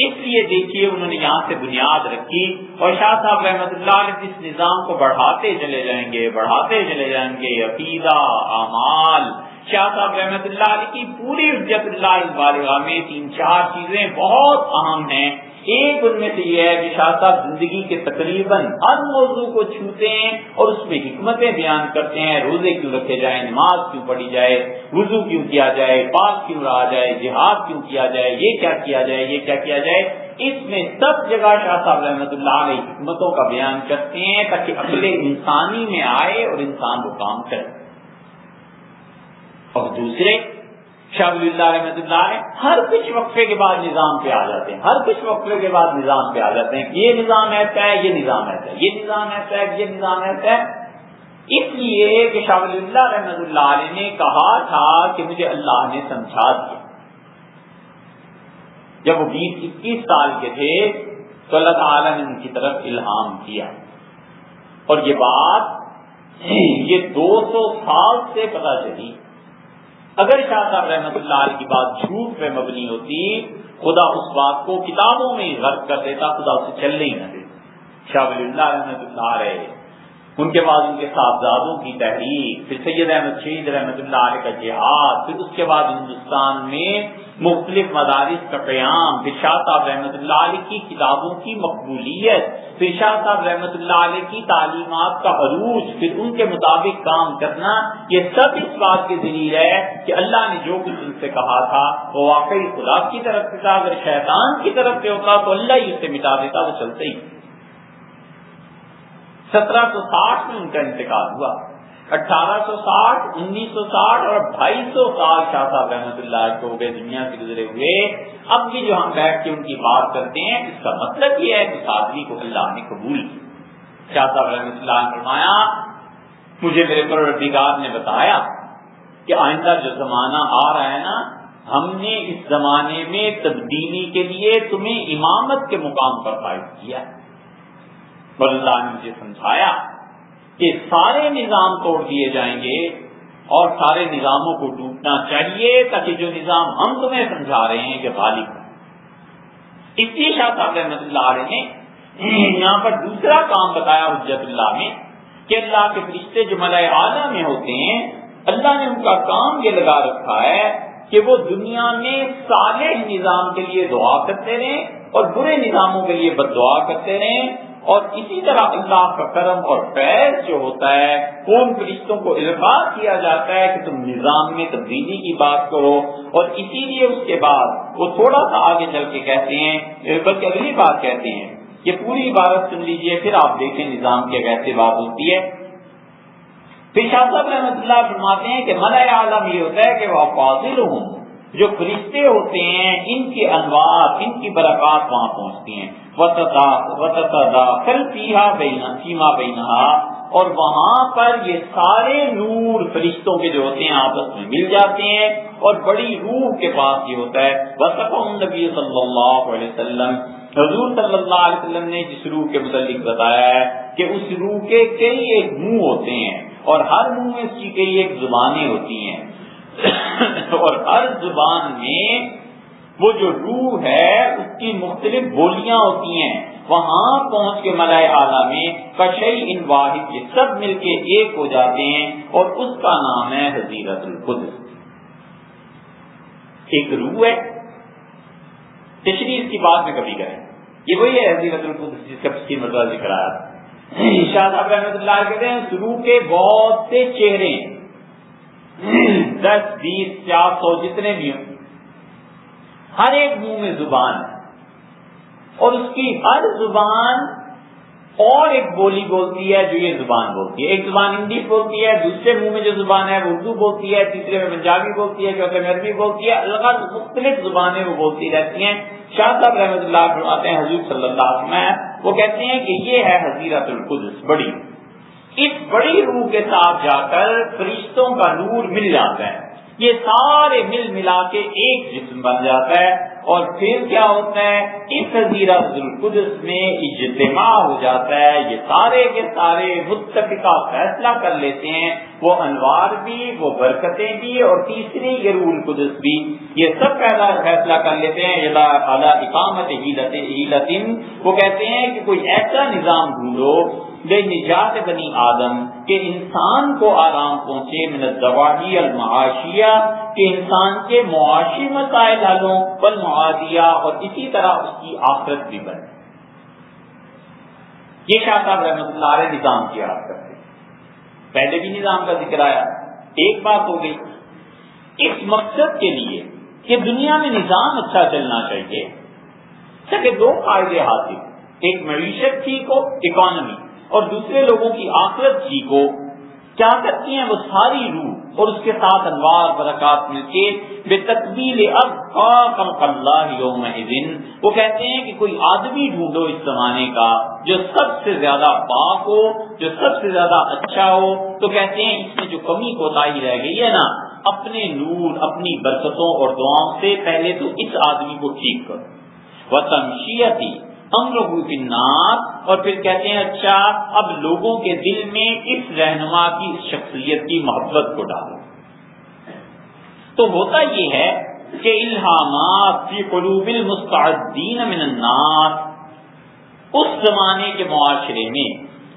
اس لیے دیکھیے انہوں نے یہاں سے بنیاد رکھی، اور شاہ صاحب رحمۃ اللہ علیہ اس نظام کو بڑھاتے چلے جائیں گے، بڑھاتے چلے جائیں گے. عقیدہ، اعمال، شاہ صاحب رحمۃ اللہ علیہ کی پوری حجت اللہ البالغہ میں 3-4 چیزیں بہت اہم ہیں. ایک ان میں سے یہ ہے کہ شاہ صاحب زندگی کے تقریباً ہر موضوع کو چھوتے ہیں اور اس میں حکمتیں بیان کرتے ہیں. روزے کیوں رکھے جائیں، نماز کیوں پڑھی جائے، وضو کیوں کیا جائے، پاک کیوں رہا جائے، جہاد کیوں کیا جائے، یہ کیا کیا جائے، یہ کیا کیا جائے. اس میں سب جگہ شاہ صاحب رحمۃ اللہ علیہ حکمتوں کا بیان کرتے ہیں تاکہ عقل انسانی میں آئے اور انسان وہ کام کرے. اور دوسرے شاہ ولی اللہ رحمۃ اللہ علیہ ہر کچھ وقفے کے بعد نظام پہ آ جاتے ہیں، ہر کچھ وقفے کے بعد نظام پہ آ جاتے ہیں. یہ نظام ایسا ہے، یہ نظام ایسا ہے، یہ نظام ایسا ہے، یہ نظام ایسا ہے. اس لیے کہ شاہ ولی اللہ رحمۃ اللہ علیہ نے کہا تھا کہ مجھے اللہ نے سمجھا دیا. جب وہ 20-21 سال کے تھے تو اللہ تعالیٰ نے ان کی طرف الہام کیا، اور یہ بات یہ 200 سال سے پتہ چلی. اگر شاہ صاحب رحمۃ اللہ علیہ کی بات جھوٹ پہ مبنی ہوتی، خدا اس بات کو کتابوں میں ہی غرق کر دیتا، خدا اسے چلنے ہی نہ دیتا. شاہ ولی اللہ رحمۃ اللہ علیہ، ان کے بعد ان کے صاحبزادوں کی تحریک، پھر سید احمد شہید رحمۃ اللہ علیہ کا جہاد، پھر اس کے بعد ہندوستان میں مختلف مدارس کا قیام، پھر شاہ صاحب رحمۃ اللہ علیہ کی کتابوں کی مقبولیت، پھر شاہ صاحب رحمۃ اللہ علیہ کی تعلیمات کا عروج، پھر ان کے مطابق کام کرنا، یہ سب اس بات کے ذریعے ہے کہ اللہ نے جو کچھ ان سے کہا تھا وہ واقعی خدا کی طرف سے تھا. اگر شیطان کی طرف سے ہوتا تو اللہ ہی اسے مٹا دیتا، وہ چلتے ہی. 1760 میں ان کا انتقال ہوا. 1860 1960 اور 250 سال شاہ صاحب رحمۃ اللہ کو ہو گئے دنیا سے گزرے ہوئے. اب بھی جو ہم بیٹھ کے ان کی بات کرتے ہیں اس کا مطلب یہ ہے کہ اس آدمی کو اللہ نے قبول کیا. شاہ صاحب رحمۃ اللہ نے فرمایا مجھے میرے پروردگار نے بتایا کہ آئندہ جو زمانہ آ رہا ہے نا، ہم نے اس زمانے میں تبدیلی کے لیے تمہیں امامت کے مقام پر فائز کیا. اور اللہ نے مجھے سمجھایا کہ سارے نظام توڑ دیے جائیں گے اور سارے نظاموں کو ٹوٹنا چاہیے تاکہ جو نظام ہم تمہیں سمجھا رہے ہیں کہ غالب ہے. اس لیے شاہ صاحب رحمۃ اللہ علیہ نے یہاں پر دوسرا کام بتایا حجت اللہ میں کہ اللہ کے فرشتے جو ملائے اعلیٰ میں ہوتے ہیں، اللہ نے ان کا کام یہ لگا رکھا ہے کہ وہ دنیا میں صالح نظام کے لیے دعا کرتے رہیں اور برے نظاموں کے لیے بد دعا کرتے رہیں. اور اسی طرح اللہ کا کرم اور فیض جو ہوتا ہے وہ ان فرشتوں کو القاء کیا جاتا ہے کہ تم نظام میں تبدیلی کی بات کرو. اور اسی لیے اس کے بعد وہ تھوڑا سا آگے چل کے کہتے ہیں، بلکہ اگلی بات کہتے ہیں، یہ پوری عبارت سن لیجئے پھر آپ دیکھیں نظام کی کیسے بات ہوتی ہے. پھر شاہ صاحب رحمۃ اللہ فرماتے ہیں کہ ملائے عالم یہ ہوتا ہے کہ وہ فاضل ہوں، جو فرشتے ہوتے ہیں ان کی انوار، ان کی برکات وہاں پہنچتی ہیں. وَتَتَدَاخَلْ فِيهَا فِيمَا بَيْنَهَا، اور وہاں پر یہ سارے نور فرشتوں کے جو ہوتے ہیں آپس میں مل جاتے ہیں اور بڑی روح کے پاس یہ ہوتا ہے. وَصَفَهُ النَّبِيُّ صلی اللہ علیہ وسلم، حضور صلی اللہ علیہ وسلم نے جس روح کے متعلق بتایا ہے کہ اس روح کے کئی ایک منہ ہوتے ہیں اور ہر منہ میں اس کی کئی ایک زبانیں ہوتی ہیں اور ہر زبان میں وہ جو روح ہے اس کی مختلف بولیاں ہوتی ہیں. وہاں پہنچ کے ملائے اعلیٰ میں کشیء واحد، یہ سب مل کے ایک ہو جاتے ہیں اور اس کا نام ہے حضیرت القدس. ایک روح ہے، تشریح اس کی بات میں کبھی کریں، یہ وہی ہے حضیرت القدس جس کا پچھلی مرتبہ ذکر آیا. شاہ صاحب رحمۃ اللہ کہتے ہیں اس روح کے بہت سے چہرے ہیں، 10 20 400 جتنے بھی ہوں، ہر ایک منہ میں زبان ہے اور اس کی ہر زبان اور ایک بولی بولتی ہے جو یہ زبان بولتی ہے. ایک زبان انگلش بولتی ہے، دوسرے منہ میں جو زبان ہے وہ اردو بولتی ہے، تیسرے میں پنجابی بولتی ہے، چوتھے میں عربی بولتی ہے. الگ مختلف زبانیں وہ بولتی رہتی ہیں. شاہ صاحب رحمۃ اللہ فرماتے ہیں حضور صلی اللہ علیہ وسلم وہ کہتے ہیں کہ یہ ہے حضیرت القدس، بڑی. اس بڑی روح کے ساتھ جا کر فرشتوں کا نور مل جاتا ہے، یہ سارے مل ملا کے ایک جسم بن جاتا ہے اور پھر کیا ہوتا ہے اس حضیرت القدس میں اجتماع ہو جاتا ہے. یہ سارے کے سارے متفقہ فیصلہ کر لیتے ہیں، وہ انوار بھی، وہ برکتیں بھی اور تیسری یہ روح القدس بھی، یہ سب پہلا فیصلہ کر لیتے ہیں اعلی اقامت حیلت. وہ کہتے ہیں کہ کوئی ایسا نظام ڈھونڈو بے نجات بنی آدم کہ انسان کو آرام پہنچے، من الزواہی المعاشیہ کہ انسان کے معاشی مسائل حل ہوں، والمعادیہ اور اسی طرح اس کی آخرت بھی بنے. یہ شاہ صاحب رحمۃ اللہ علیہ نظام کی بات کرتے ہیں. پہلے بھی نظام کا ذکر آیا. ایک بات ہو گئی اس مقصد کے لیے کہ دنیا میں نظام اچھا چلنا چاہیے تاکہ 2 فائدے حاصل، ایک معیشت ٹھیک ہو، اکانومی، اور دوسرے لوگوں کی آخرت ٹھیک ہو. کیا کرتی ہیں وہ ساری روح اور اس کے ساتھ انوار برکات مل کے بے تقبیل اب خلق اللہ یومئذ. وہ کہتے ہیں کہ کوئی آدمی ڈھونڈو اس زمانے کا جو سب سے زیادہ پاک ہو، جو سب سے زیادہ اچھا ہو. تو کہتے ہیں اس میں جو کمی کوتاہی رہ گئی ہے نا، اپنے نور، اپنی برکتوں اور دعاؤں سے پہلے تو اس آدمی کو ٹھیک کرو. وتمشیتی امرہ فی الناس، اور پھر کہتے ہیں اچھا اب لوگوں کے دل میں اس رہنما کی، اس شخصیت کی محبت کو ڈالو. تو ہوتا یہ ہے کہ الہامات فی قلوب المستعدین من الناس، اس زمانے کے معاشرے میں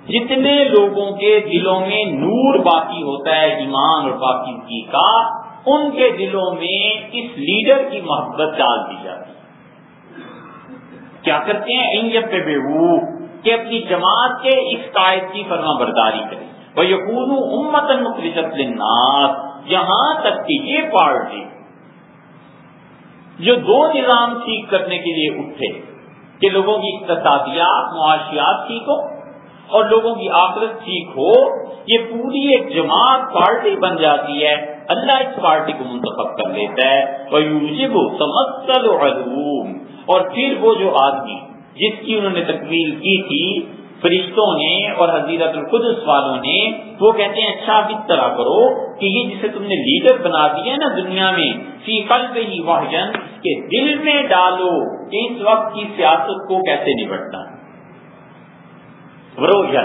جتنے لوگوں کے دلوں میں نور باقی ہوتا ہے ایمان اور پاکیزگی کا، ان کے دلوں میں اس لیڈر کی محبت ڈال دی جاتی ہے. کیا کرتے ہیں کہ اپنی جماعت کے اس قائد کی فرما برداری کریں. وَيَكُونُوا أُمَّةً مُخْلِصَةً لِلنَّاسِ، یہاں تک کہ یہ پارٹی جو 2 نظام ٹھیک کرنے کے لیے اٹھے کہ لوگوں کی اقتصادیات، معاشیات ٹھیک ہو اور لوگوں کی آخرت ٹھیک ہو، یہ پوری ایک جماعت پارٹی بن جاتی ہے، اللہ اس پارٹی کو منتخب کر لیتا ہے۔ وَيُوجِبُ تَمَثَّلُ عَلُومٍ، اور پھر وہ جو آدمی جس کی انہوں نے تکمیل کی تھی فرشتوں نے اور حضرت القدس والوں نے، وہ کہتے ہیں اچھا اب اس طرح کرو کہ یہ جسے تم نے لیڈر بنا دیا نا دنیا میں، فی قلبہ وحیًا، اس کے دل میں ڈالو کہ اس وقت کی سیاست کو کیسے نپٹنا ہے، ورویًا،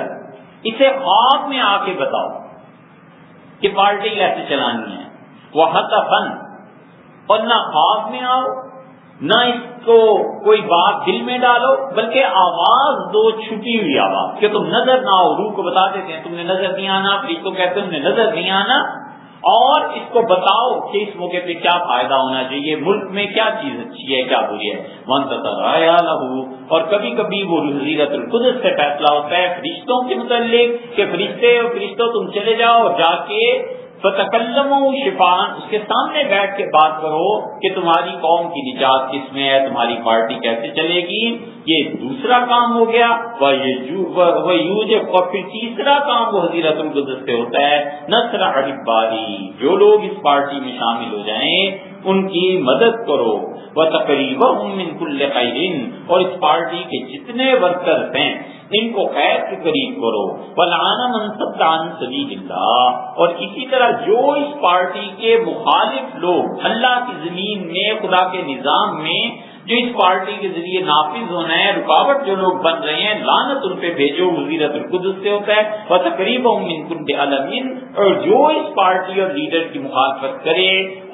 اسے خواب میں آ کے بتاؤ کہ پارٹی کیسے چلانی ہے، وحتفاً، اور نہ خواب میں آؤ نہ اس کو کوئی بات دل میں ڈالو، بلکہ آواز دو، چھپی ہوئی آواز، کہ تم نظر نہ آؤ، روح کو بتا دیتے ہیں تم نے نظر نہیں آنا، فرشتوں کہتے ہیں تم نے نظر نہیں آنا، اور اس کو بتاؤ کہ اس موقع پہ کیا فائدہ ہونا چاہیے، ملک میں کیا چیز اچھی ہے کیا بری ہے، وَانْتَطَرَايَا لَهُ، اور کبھی کبھی وہ حضرت القدس سے فیصلہ ہوتا ہے فرشتوں کے متعلق کہ فرشتوں تم چلے جاؤ جا کے فَتَكَلَّمُوا شِفَاءً، اس کے سامنے بیٹھ کے بات کرو کہ تمہاری قوم کی نجات کس میں ہے، تمہاری پارٹی کیسے چلے گی، یہ دوسرا کام ہو گیا۔ وَيُوجِبُ، اور پھر تیسرا کام وہ حضرت القدس سے ہوتا ہے، نصر احباری، جو لوگ اس پارٹی میں شامل ہو جائیں ان کی مدد کرو، وَتَقْرِيبَهُم مِّن كُلِّ خَيْرٍ، اور اس پارٹی کے جتنے ورکرز ہیں ان کو خیر کے قریب کرو، وَلَعَنَ مَن صَدَّ عَن سَبِيلِ اللَّهِ، اور اسی طرح جو اس پارٹی کے مخالف لوگ اللہ کی زمین میں خدا کے نظام میں جو اس پارٹی کے ذریعے نافذ ہونا ہے، رکاوٹ جو لوگ بن رہے ہیں، لعنت ان پہ بھیجو، حضرت القدس سے ہوتا ہے، وَتَقْرِيبَهُم مِّن كُلِّ عَلَمٍ، اور جو اس پارٹی اور لیڈر کی مخالفت کرے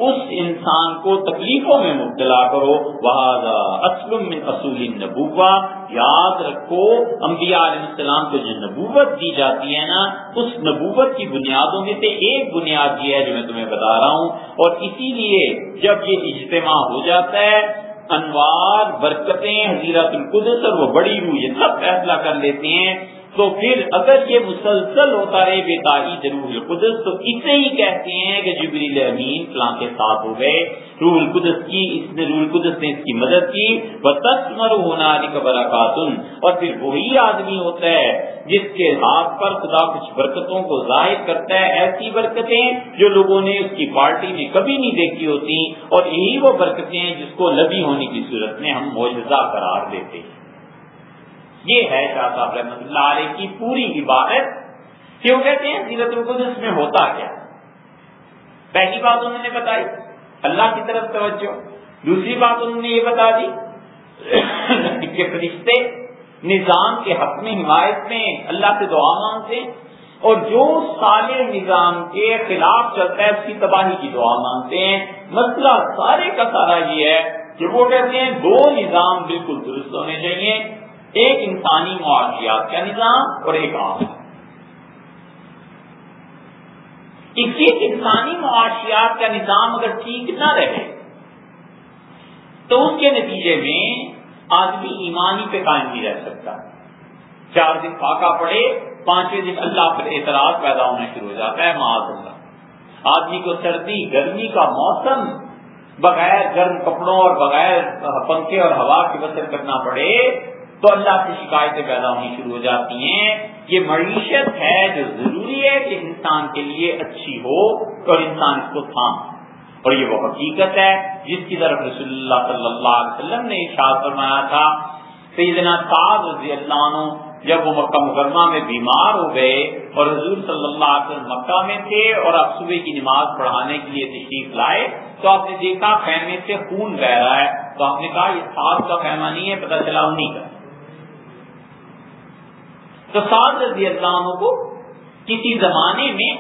اس انسان کو تکلیفوں میں مبتلا کرو، وَهَذَا أَصْلٌ مِّنْ أَصُولِ النُّبُوَّةِ، یاد رکھو انبیاء علیہ السلام کو جو نبوت دی جاتی ہے نا، اس نبوت کی بنیادوں میں سے ایک بنیاد یہ ہے جو میں تمہیں بتا رہا ہوں، اور اسی لیے جب یہ اجتماع ہو جاتا ہے انوار برکتیں حضرت القدس اور وہ بڑی روح یہ سب فیصلہ کر لیتے ہیں، تو پھر اگر یہ مسلسل ہوتا رہے بے تائید روح القدس تو اسے ہی کہتے ہیں کہ جبریل امین فلاں کے ساتھ ہو گئے، روح القدس نے اس کی مدد کی، وَتَثْمَرُ هُنَالِكَ بَرَكَاتٌ، اور پھر وہی آدمی ہوتا ہے جس کے ہاتھ پر خدا کچھ برکتوں کو ظاہر کرتا ہے، ایسی برکتیں جو لوگوں نے اس کی پارٹی میں کبھی نہیں دیکھی ہوتی، اور یہی وہ برکتیں ہیں جس کو نبی ہونے کی صورت میں ہم معجزہ قرار دیتے ہیں۔ یہ ہے شاہ صاحب رحمۃ اللہ علیہ کی پوری عبارت کہ وہ کہتے ہیں حضرت القدس میں ہوتا کیا۔ پہلی بات انہوں نے بتائی اللہ کی طرف توجہ، دوسری بات انہوں نے یہ بتا دی کہ فرشتے نظام کے حق میں حمایت میں اللہ سے دعا مانگتے ہیں، اور جو صالح نظام کے خلاف چلتا ہے اس کی تباہی کی دعا مانگتے ہیں۔ مسئلہ سارے کا سارا یہ ہے کہ وہ کہتے ہیں دو نظام بالکل درست ہونے چاہیے، ایک انسانی معاشیات کا نظام اور ایک عام۔ اسی انسانی معاشیات کا نظام اگر ٹھیک نہ رہے تو اس کے نتیجے میں آدمی ایمانی پہ قائم نہیں رہ سکتا، 4 دن فاقہ پڑے، 5ویں دن اللہ پر اعتراض پیدا ہونا شروع ہو جاتا ہے، معاذ اللہ۔ آدمی کو سردی گرمی کا موسم بغیر گرم کپڑوں اور بغیر پنکھے اور ہوا کے بسر کرنا پڑے تو اللہ سے شکایتیں پیدا ہونی شروع ہو جاتی ہیں۔ یہ معیشت ہے جو ضروری ہے کہ انسان کے لیے اچھی ہو اور انسان اس کو تھام، اور یہ وہ حقیقت ہے جس کی طرف رسول اللہ صلی اللہ علیہ وسلم نے ارشاد فرمایا تھا۔ سیدنا سعد رضی اللہ عنہ جب وہ مکہ مکرمہ میں بیمار ہو گئے اور حضور صلی اللہ علیہ وسلم مکہ میں تھے اور آپ صبح کی نماز پڑھانے کے لیے تشریف لائے تو آپ نے دیکھا خیمے سے خون بہ رہا ہے، تو آپ نے کہا یہ سعد کا خیمہ نہیں ہے، پتہ چلا انہیں کا۔ تو سعد رضی اللہ عنہ کو کسی زمانے میں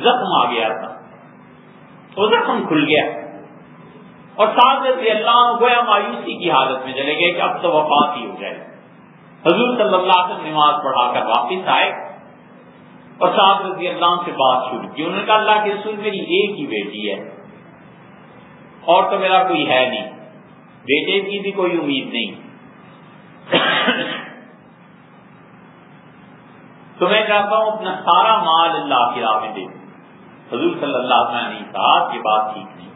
زخم آ گیا تھا، تو زخم کھل گیا اور سعد رضی اللہ عنہ گویا مایوسی کی حالت میں چلے گئے کہ اب تو وفات ہی ہو جائے۔ حضور صلی اللہ علیہ وسلم نماز پڑھا کر واپس آئے اور سعد رضی اللہ عنہ سے بات شروع کی۔ انہوں نے کہا اللہ کے رسول میری ایک ہی بیٹی ہے اور تو میرا کوئی ہے نہیں، بیٹے کی بھی کوئی امید نہیں، تو میں چاہتا ہوں اپنا سارا مال اللہ کی راہ میں دے دوں۔ حضور صلی اللہ علیہ وسلم نے کہا یہ بات ٹھیک نہیں۔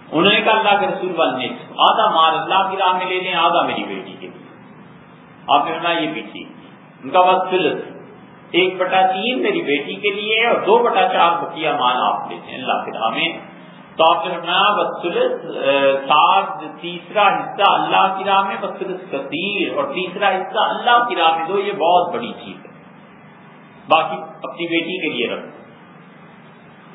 انہوں نے کہا اللہ کے رسول والنصف، آدھا مال اللہ کی راہ میں لے لیں، آدھا میری بیٹی کے لیے۔ آپ نے فرمایا یہ بھی ٹھیک نہیں۔ ان کا بس ثلث 1/3 میری بیٹی کے لیے اور 2/4 بقیہ مال آپ لیتے ہیں اللہ کے راہ میں. تو آپ نے فرمایا بس 7 تیسرا حصہ اللہ کی راہ میں، بس کثیر، اور تیسرا حصہ اللہ کی راہ میں دو، یہ بہت بڑی چیز ہے. باقی اپنی بیٹی کے لیے رکھو.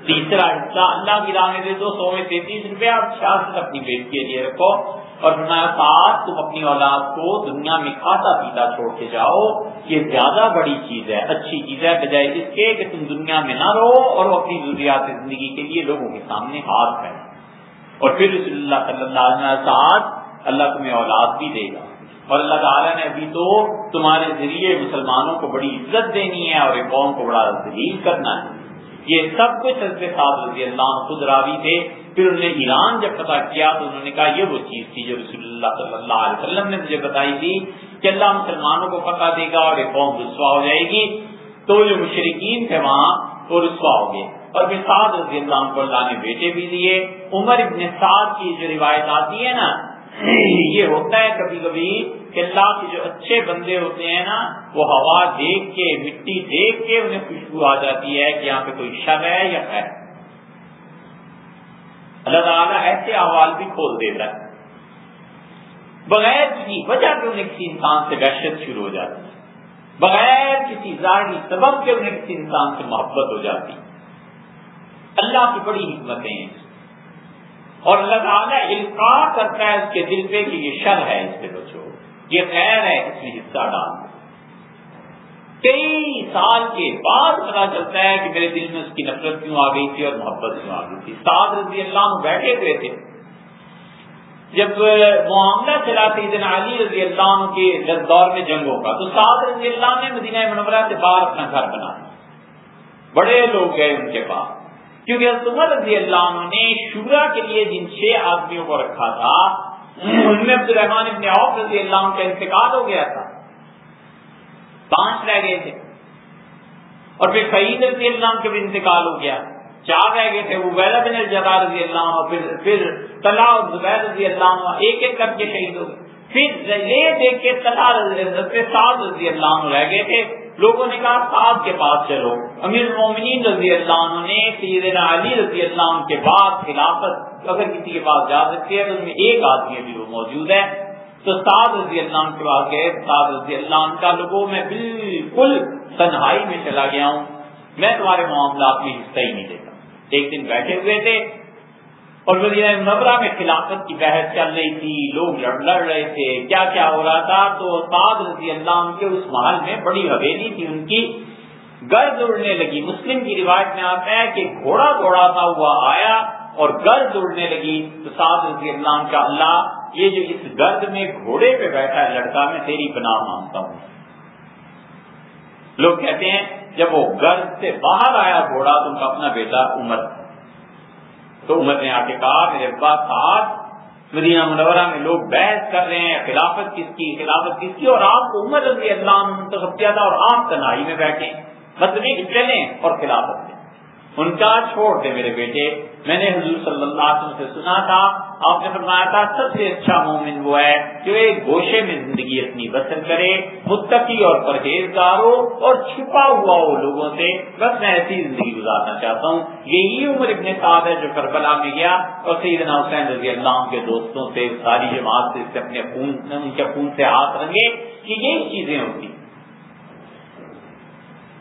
تیسرا حصہ اللہ کی راہ میں دے دو، 100 میں 33 روپے، اور 66 اپنی بیٹی کے لیے رکھو. اور فرمایا 7 تم اپنی اولاد کو دنیا میں کھاتا پیتا چھوڑ کے جاؤ، یہ زیادہ بڑی چیز ہے، اچھی چیز ہے، بجائے اس کے کہ تم دنیا میں نہ رہو اور وہ اپنی ضروریات زندگی کے لیے لوگوں کے سامنے ہاتھ پھیلاؤ. اور پھر رسول اللہ صلی اللہ علیہ وسلم ساتھ اللہ تمہیں اولاد بھی دے گا، اور اللہ تعالیٰ نے ابھی تو تمہارے ذریعے مسلمانوں کو بڑی عزت دینی ہے اور ایک قوم کو بڑا ذلیل کرنا ہے. یہ سب کچھ حضرت سعد رضی اللہ عنہ خود راوی تھے. پھر انہوں نے ایران جب پتہ کیا تو انہوں نے کہا یہ وہ چیز تھی جو رسول اللہ صلی اللہ علیہ وسلم نے مجھے بتائی تھی کہ اللہ مسلمانوں کو پتہ دے گا اور ایک قوم رسوا ہو جائے گی. تو جو مشرکین تھے وہاں وہ رسوا ہو گئے. اور پھر سعد رضی اللہ عنہ کو اللہ نے بیٹے بھی دیے. عمر ابن سعد کی جو روایت آتی ہے نا، یہ ہوتا ہے کبھی کبھی کہ اللہ کے جو اچھے بندے ہوتے ہیں نا، وہ ہوا دیکھ کے مٹی دیکھ کے انہیں خوشبو آ جاتی ہے کہ یہاں پہ کوئی شر ہے یا خیر. اللہ تعالیٰ ایسے احوال بھی کھول دیتا ہے بغیر کسی وجہ کے. انہیں کسی انسان سے وحشت شروع ہو جاتی ہے، بغیر کسی ظاہری سبب کے انہیں کسی انسان سے محبت ہو جاتی. اللہ کی بڑی حکمتیں ہیں. اور اللہ تعالیٰ القاء کرتا ہے اس کے دل پہ کہ یہ شر ہے، اس سے بچو، یہ خیر ہے، اس میں حصہ ڈال. کئی سال کے بعد پتا چلتا ہے کہ میرے دل میں اس کی نفرت کیوں آ گئی تھی اور محبت کیوں آ گئی تھی. سعد رضی اللہ عنہ بیٹھے ہوئے تھے جب معاملہ چلا سیدنا علی رضی اللہ عنہ کے دور میں جنگوں کا. تو سعد رضی اللہ نے مدینہ منورہ سے باہر اپنا گھر بنایا. بڑے لوگ گئے ان کے پاس، کیونکہ حضرت عمر رضی اللہ عنہ نے شورا کے لیے جن 6 آدمیوں کو رکھا تھا ان میں عبد الرحمن ابن عوف رضی اللہ عنہ کا انتقال ہو گیا تھا، 5 رہ گئے تھے. اور پھر سعید رضی اللہ عنہ کا بھی انتقال ہو گیا، 4 رہ گئے تھے. عبیدہ بن الجراح رضی اللہ عنہ، پھر طلحہ اور زبیر رضی اللہ عنہ ایک ایک کر کے شہید ہو گئے. پھر یہ دیکھ کے طلحہ سعد رضی اللہ عنہ رہ گئے تھے. لوگوں نے کہا سعد کے پاس چلو. امیر المومنین رضی اللہ عنہ نے سیدنا علی رضی اللہ عنہ کے بعد خلافت اگر کسی کے پاس جا سکتی ہے تو ان میں ایک آدمی ابھی وہ موجود ہے. تو سعد رضی اللہ عنہ کے پاس گئے. سعد رضی اللہ عنہ کا لوگوں میں بالکل تنہائی میں چلا گیا ہوں، میں تمہارے معاملات میں حصہ ہی نہیں دیتا. ایک دن بیٹھے ہوئے تھے اور مدینہ منورہ میں خلافت کی بحث چل رہی تھی، لوگ لڑ رہے تھے، کیا کیا ہو رہا تھا. تو سعد رضی اللہ عنہ کے اس محل میں بڑی حویلی تھی ان کی، گرد اڑنے لگی. مسلم کی روایت میں آتا ہے کہ گھوڑا دوڑاتا ہوا آیا اور گرد اڑنے لگی. تو سعد رضی اللہ عنہ کا اللہ یہ جو اس گرد میں گھوڑے پہ بیٹھا ہے لڑکا، میں تیری پناہ مانگتا ہوں. لوگ کہتے ہیں جب وہ گرد سے باہر آیا گھوڑا تو ان کا اپنا بیٹا عمر، تو عمر نے آ کے کہا میرے ابا سعد، مدینہ منورہ میں لوگ بحث کر رہے ہیں خلافت کس کی، اور آپ کو عمر رضی اللہ عنہ منتخب کیا تھا اور آپ تنہائی میں بیٹھے، مطلب یہ چلیں اور خلافت دیں. ان کا چھوڑ دے میرے بیٹے، میں نے حضور صلی اللہ علیہ وسلم سے سنا تھا، آپ نے فرمایا تھا سب سے اچھا مومن وہ ہے جو ایک گوشے میں زندگی اپنی بسر کرے، متقی اور پرہیزگار ہو اور چھپا ہوا ہو لوگوں سے. بس میں ایسی زندگی گزارنا چاہتا ہوں. یہی عمر ابن سعد ہے جو کربلا میں گیا اور سیدنا حسین رضی اللہ عنہ کے دوستوں سے ساری جماعت سے اپنے ان کے خون سے ہاتھ رنگے کہ یہی چیزیں ہوتی.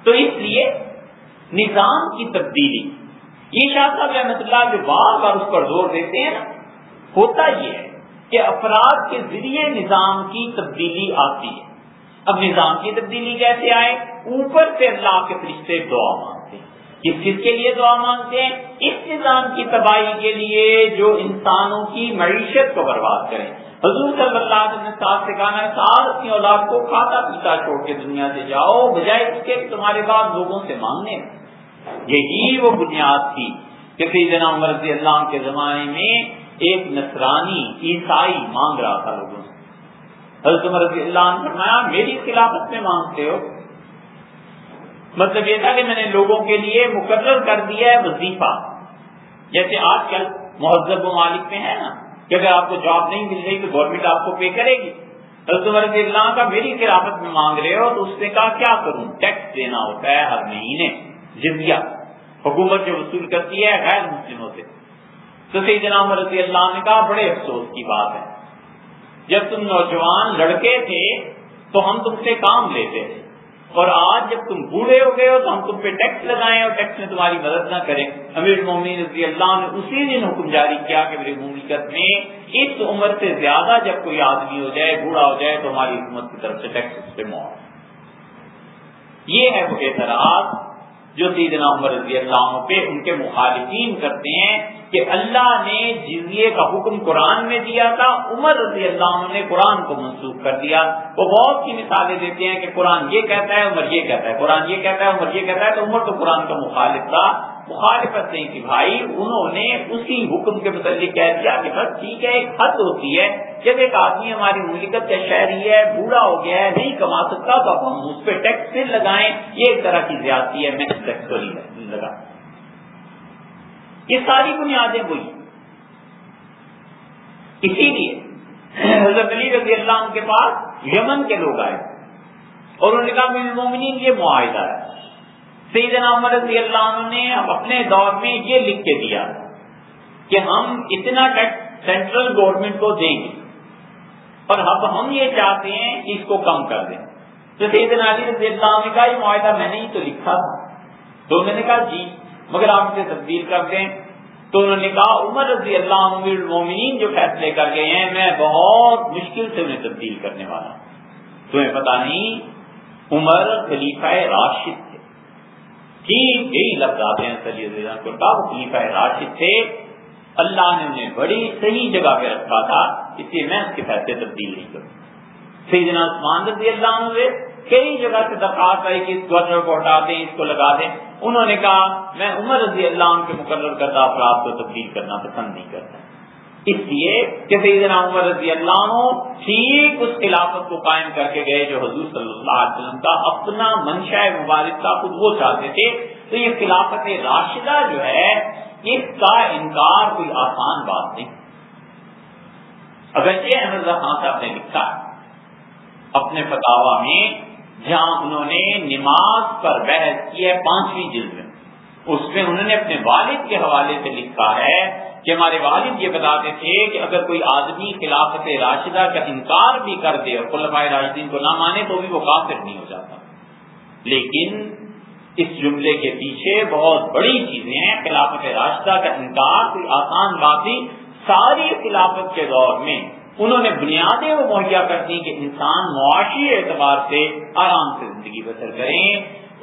تو اس لیے نظام کی تبدیلی، یہ شاہ صاحب رحمۃ اللہ جو بار بار اس پر زور دیتے ہیں نا، ہوتا یہ ہے کہ افراد کے ذریعے نظام کی تبدیلی آتی ہے. اب نظام کی تبدیلی کیسے آئے؟ اوپر سے اللہ کے فرشتے دعا مانگتے ہیں. کس کے لیے دعا مانگتے ہیں؟ اس نظام کی تباہی کے لیے جو انسانوں کی معیشت کو برباد کرے. حضور صلی اللہ علیہ وسلم نے ساتھ سے کہا ساتھ اپنی اولاد کو کھاتا پیتا چھوڑ کے دنیا سے جاؤ، بجائے اس کے تمہارے بعد لوگوں سے مانگنے. یہی وہ بنیاد تھی کہ سیدنا عمر رضی اللہ عنہ کے زمانے میں ایک نصرانی عیسائی مانگ رہا تھا لوگوں سے. حضرت عمر رضی اللہ عنہ فرمایا میری خلافت میں مانگتے ہو؟ مطلب یہ تھا کہ میں نے لوگوں کے لیے مقرر کر دیا ہے وظیفہ، جیسے آج کل مہذب ممالک میں ہے نا کہ اگر آپ کو جاب نہیں مل رہی تو گورنمنٹ آپ کو پے کرے گی. حضرت عمر رضی اللہ عنہ کا میری خلافت میں مانگ رہے ہو، تو اس نے کہا کیا کروں، ٹیکس دینا ہوتا ہے ہر مہینے، جزیہ حکومت جو وصول کرتی ہے غیر مسلموں سے۔ تو سیدنا عمر رضی اللہ عنہ نے کہا بڑے افسوس کی بات ہے، جب تم نوجوان لڑکے تھے تو ہم تم سے کام لیتے تھے، اور آج جب تم بوڑھے ہو گئے ہو تو ہم تم پہ ٹیکس لگائیں اور ٹیکس میں تمہاری مدد نہ کریں۔ امیر المومنین رضی اللہ عنہ نے اسی دن حکم جاری کیا کہ میری مملکت میں اس عمر سے زیادہ جب کوئی آدمی ہو جائے، بوڑھا ہو جائے، تو ہماری حکومت کی طرف سے ٹیکس اس پہ معاف۔ یہ ہے وہ اعتراض جو سیدنا عمر رضی اللہ عنہ پہ ان کے مخالفین کرتے ہیں کہ اللہ نے جزیے کا حکم قرآن میں دیا تھا، عمر رضی اللہ عنہ نے قرآن کو منسوخ کر دیا۔ وہ بہت سی مثالیں دیتے ہیں کہ قرآن یہ کہتا ہے، عمر یہ کہتا ہے، قرآن یہ کہتا ہے، عمر یہ کہتا ہے، تو عمر تو قرآن کا مخالف تھا۔ مخالفت نہیں کہ بھائی انہوں نے اسی حکم کے متعلق کہہ دیا کہ بس ٹھیک ہے، ایک حد ہوتی ہے جب ایک آدمی ہماری مملکت کا شہری ہے، بوڑھا ہو گیا ہے، نہیں کما سکتا، تو اب ہم اس پہ ٹیکس پھر لگائیں، یہ ایک طرح کی زیادتی ہے، میکس ٹیکس تو نہیں لگا۔ یہ ساری بنیادیں وہی۔ اسی لیے حضرت علی رضی اللہ عنہ کے پاس یمن کے لوگ آئے اور انہوں نے کہا امیر المومنین یہ معاہدہ ہے۔ سیدنا عمر رضی اللہ عنہ نے اب اپنے دور میں یہ لکھ کے دیا کہ ہم اتنا ٹیکس سینٹرل گورنمنٹ کو دیں گے، اور اب ہم یہ چاہتے ہیں کہ اس کو کم کر دیں۔ تو سیدنا علی رضی اللہ عنہ نے کہا یہ معاہدہ میں نے ہی تو لکھا تھا۔ تو انہوں نے کہا جی، مگر آپ اسے تبدیل کر دیں۔ تو انہوں نے کہا عمر رضی اللہ عنہ امیر المومنین جو فیصلے کر گئے ہیں، میں بہت مشکل سے انہیں تبدیل کرنے والا ہوں۔ تمہیں پتا نہیں عمر خلیفہ راشد تھے، ٹھیک یہی لفظ آتے ہیں صلی اللہ علیہ وسلم کو، کہا وہ خلیفہ راشد تھے، اللہ نے انہیں بڑی صحیح جگہ پہ رکھا تھا، اس لیے میں اس کے فیصلے تبدیل نہیں کروں۔ سیدنا عثمان رضی اللہ عنہ سے کئی جگہ سے درخواست آئی کہ اس گورنر کو ہٹا دیں، اس کو لگا دیں۔ انہوں نے کہا میں عمر رضی اللہ عنہ کے مقرر کردہ افراد کو تبدیل کرنا پسند نہیں کرتا، اس لیے کہ سیدنا عمر رضی اللہ عنہ ٹھیک اس خلافت کو قائم کر کے گئے جو حضور صلی اللہ علیہ وسلم کا اپنا منشا مبارک تھا، خود وہ چاہتے تھے۔ تو یہ خلافت راشدہ جو ہے اس کا انکار کوئی آسان بات نہیں۔ اگرچہ احمد رضا خان صاحب نے لکھا اپنے فتاوی میں، جہاں انہوں نے نماز پر بحث کی ہے 5ویں جلد میں، اس میں انہوں نے اپنے والد کے حوالے سے لکھا ہے کہ ہمارے والد یہ بتاتے تھے کہ اگر کوئی آدمی خلافت راشدہ کا انکار بھی کر دے اور خلفائے راشدین کو نہ مانے تو بھی وہ کافر نہیں ہو جاتا۔ لیکن اس جملے کے پیچھے بہت بڑی چیزیں ہیں۔ خلافت راشدہ کا انکار کوئی آسان بات نہیں۔ ساری خلافت کے دور میں انہوں نے بنیادیں وہ مہیا کر دی کہ انسان معاشی اعتبار سے آرام سے زندگی بسر کریں۔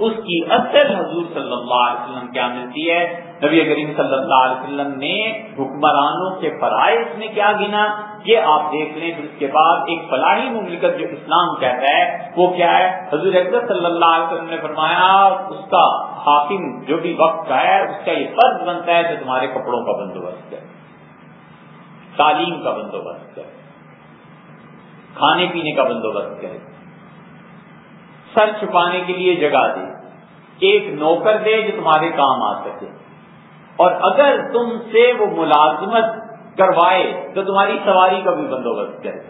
اس کی اصل حضور صلی اللہ علیہ وسلم کیا ملتی ہے؟ نبی کریم صلی اللہ علیہ وسلم نے حکمرانوں کے فرائض میں کیا گنا یہ آپ دیکھ لیں۔ پھر اس کے بعد ایک فلاحی مملکت جو اسلام کہتا ہے وہ کیا ہے؟ حضور اکرم صلی اللہ علیہ وسلم نے فرمایا اس کا حاکم جو بھی وقت کا ہے اس کا یہ فرض بنتا ہے کہ تمہارے کپڑوں کا بندوبست کرے، تعلیم کا بندوبست کرے، کھانے پینے کا بندوبست کرے، سر چھپانے کے لیے جگہ دے، ایک نوکر دے جو تمہارے کام آ سکے، اور اگر تم سے وہ ملازمت کروائے تو تمہاری سواری کا بھی بندوبست کرے،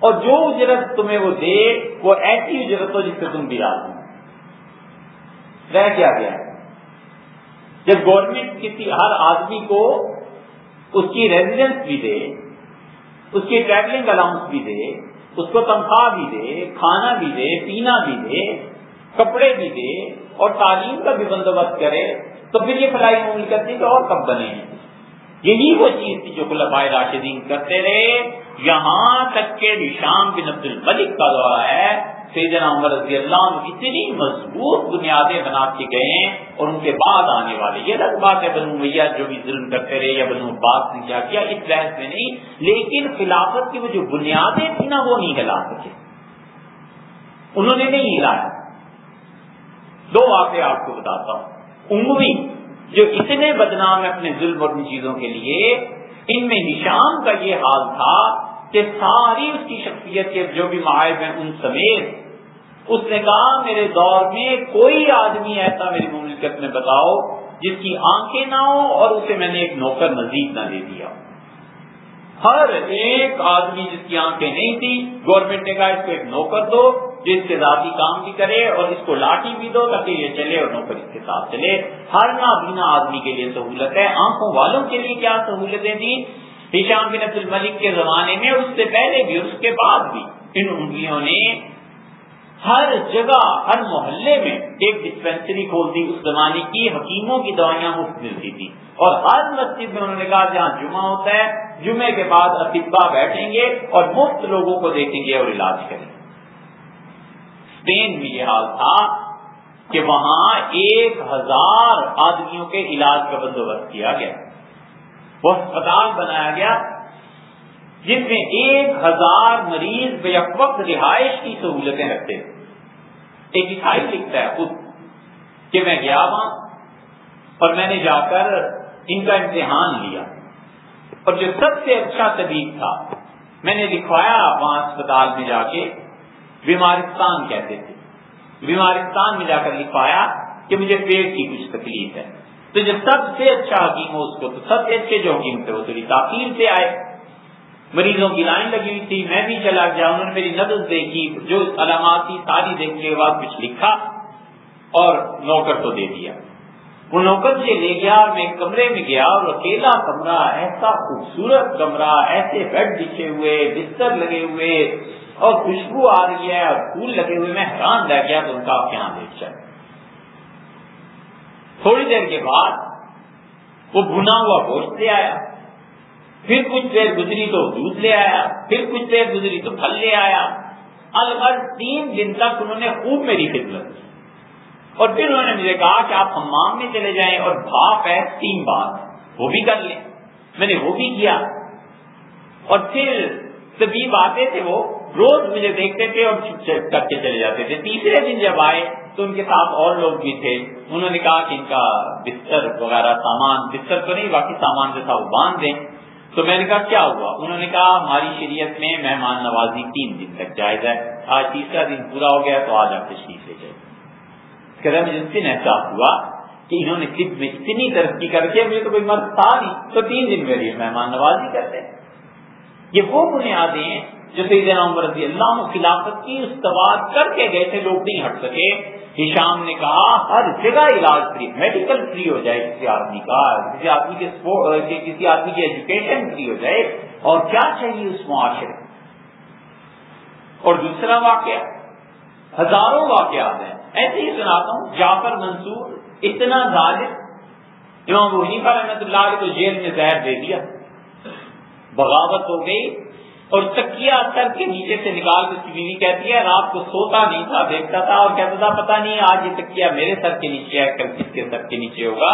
اور جو اجرت تمہیں وہ دے وہ ایسی اجرت ہو جس سے تم بھی راضی۔ رہ کیا گیا جب گورنمنٹ کسی ہر آدمی کو اس کی ریزیڈنس بھی دے، اس کی ٹریولنگ الاؤنس بھی دے، اس کو تنخواہ بھی دے، کھانا بھی دے، پینا بھی دے، کپڑے بھی دے، اور تعلیم کا بھی بندوبست کرے، تو پھر یہ فلاحی مملکت تھی تو اور کب بنے ہیں؟ یہی وہ چیز تھی جو خلفائے راشدین کرتے رہے، یہاں تک کہ شام بن عبد الملک کا دور ہے، سیدنا عمر رضی اللہ عنہ اتنی مضبوط بنیادیں بنا کے گئے ہیں، اور ان کے بعد آنے والے یہ الگ بات ہے بنو امیہ جو بھی ظلم کرتے رہے یا بنو عباس نے کیا کیا، اس بحث میں نہیں، لیکن خلافت کی وہ جو بنیادیں تھیں نا وہ نہیں ہلا سکے، انہوں نے نہیں ہلایا۔ دو واقعے آپ کو بتاتا ہوں۔ اموی جو اتنے بدنام ہے اپنے ظلم اور ان چیزوں کے لیے، ان میں ہشام کا یہ حال تھا کہ ساری اس کی شخصیت کے جو بھی معائب ہیں ان سمیت اس نے کہا میرے دور میں کوئی آدمی ایسا میری مملکت میں بتاؤ جس کی آنکھیں نہ ہو اور اسے میں نے ایک نوکر مزید نہ دے دیا۔ ہر ایک آدمی جس کی آنکھیں نہیں تھی، گورنمنٹ نے کہا اس کو ایک نوکر دو جو اس کے ذاتی کام بھی کرے اور اس کو لاٹھی بھی دو تاکہ یہ چلے اور نوکر اس کے ساتھ چلے۔ ہر نابینا آدمی کے لیے سہولت ہے۔ آنکھوں والوں کے لیے کیا سہولتیں تھیں؟ ہشام بن عبد الملک کے زمانے میں، اس سے پہلے بھی اور اس کے بعد بھی، ان انگلیوں نے ہر جگہ ہر محلے میں ایک ڈسپینسری کھول دی۔ اس زمانے کی حکیموں کی دوائیاں مفت ملتی تھی، اور ہر مسجد میں انہوں نے کہا جہاں جمعہ ہوتا ہے جمعے کے بعد اطباء بیٹھیں گے اور مفت لوگوں کو دیکھیں گے اور علاج کریں گے۔ اسپین میں یہ حال تھا کہ وہاں 1000 آدمیوں کے علاج کا بندوبست کیا گیا، وہ اسپتال بنایا گیا جس میں 1000 مریض بیک وقت رہائش کی سہولتیں رکھتے تھے۔ ایک عیسائی لکھتا ہے خود کہ میں گیا وہاں اور میں نے جا کر ان کا امتحان لیا، اور جو سب سے اچھا طبیب تھا میں نے لکھوایا وہاں اسپتال میں جا کے، بیمارستان کہتے تھے، بیمارستان میں جا کر لکھوایا کہ مجھے پیٹ کی کچھ تکلیف ہے۔ تو جو سب سے اچھا حکیم ہو اس کو، تو سب سے اچھے جو حکیم تھے وہ تھوڑی تاخیر سے آئے، مریضوں کی لائن لگی ہوئی تھی، میں بھی چلا گیا، انہوں نے میری نبض دیکھی، جو علامات تھی ساری دیکھنے کے بعد کچھ لکھا اور نوکر کو دے دیا۔ وہ نوکر مجھے لے گیا اور میں ایک کمرے میں گیا، اور اکیلا کمرہ، ایسا خوبصورت کمرہ، ایسے بیڈ بچھے ہوئے، بستر لگے ہوئے اور خوشبو آ رہی ہے اور پھول لگے ہوئے، میں حیران رہ گیا۔ تو ان کا آپ یہاں دیکھ جائے۔ تھوڑی دیر کے بعد وہ بھنا ہوا گوشت لے آیا، پھر کچھ دیر گزری تو دودھ لے آیا، پھر کچھ دیر گزری تو پھل لے آیا۔ الغرض 3 دن تک انہوں نے خوب میری خدمت کی، اور پھر انہوں نے مجھے کہا کہ آپ حمام میں چلے جائیں اور بھاپ ہے 3 بار وہ بھی کر لیں۔ میں نے وہ بھی کیا، اور پھر طبیب آتے تھے، وہ روز مجھے دیکھتے تھے اور چپ کر کے چلے جاتے تھے۔ تیسرے دن جب آئے تو ان کے ساتھ اور لوگ بھی تھے، انہوں نے کہا کہ ان کا بستر وغیرہ سامان، بستر تو نہیں باقی سامان جو تھا وہ باندھ دیں۔ تو میں نے کہا کیا ہوا؟ انہوں نے کہا ہماری شریعت میں مہمان نوازی 3 دن تک جائز ہے، آج تیسرا دن پورا ہو گیا تو آج آپ تشریف لے جائیں۔ کہ مجھے اس دن احساس ہوا کہ انہوں نے طب میں اتنی ترقی کر کے، مجھے تو کوئی مرض تھا نہیں، تو 3 دن میری مہمان نوازی کرتے۔ یہ وہ بنیادیں ہیں جو سیدنا عمر رضی اللہ عنہ خلافت کی استوار کر کے گئے تھے، لوگ نہیں ہٹ سکے۔ ہشام نے کہا ہر جگہ علاج فری، میڈیکل فری ہو جائے کسی آدمی کا، کسی آدمی کی ایجوکیشن فری ہو جائے، اور کیا چاہیے اس معاشرے۔ اور دوسرا واقعہ، ہزاروں واقعات ہیں ایسے ہی سناتا ہوں۔ جعفر منصور اتنا ظالم، امام ابو حنیفہ رحمۃ اللہ علیہ کو جیل میں زہر دے دیا، بغاوت ہو گئی، اور تکیہ سر کے نیچے سے نکال کے، اس کی بیوی کہتی ہے رات کو سوتا نہیں تھا، دیکھتا تھا اور کہتا تھا پتہ نہیں آج یہ تکیہ میرے سر کے نیچے ہے، کل کس کے سر کے نیچے ہوگا۔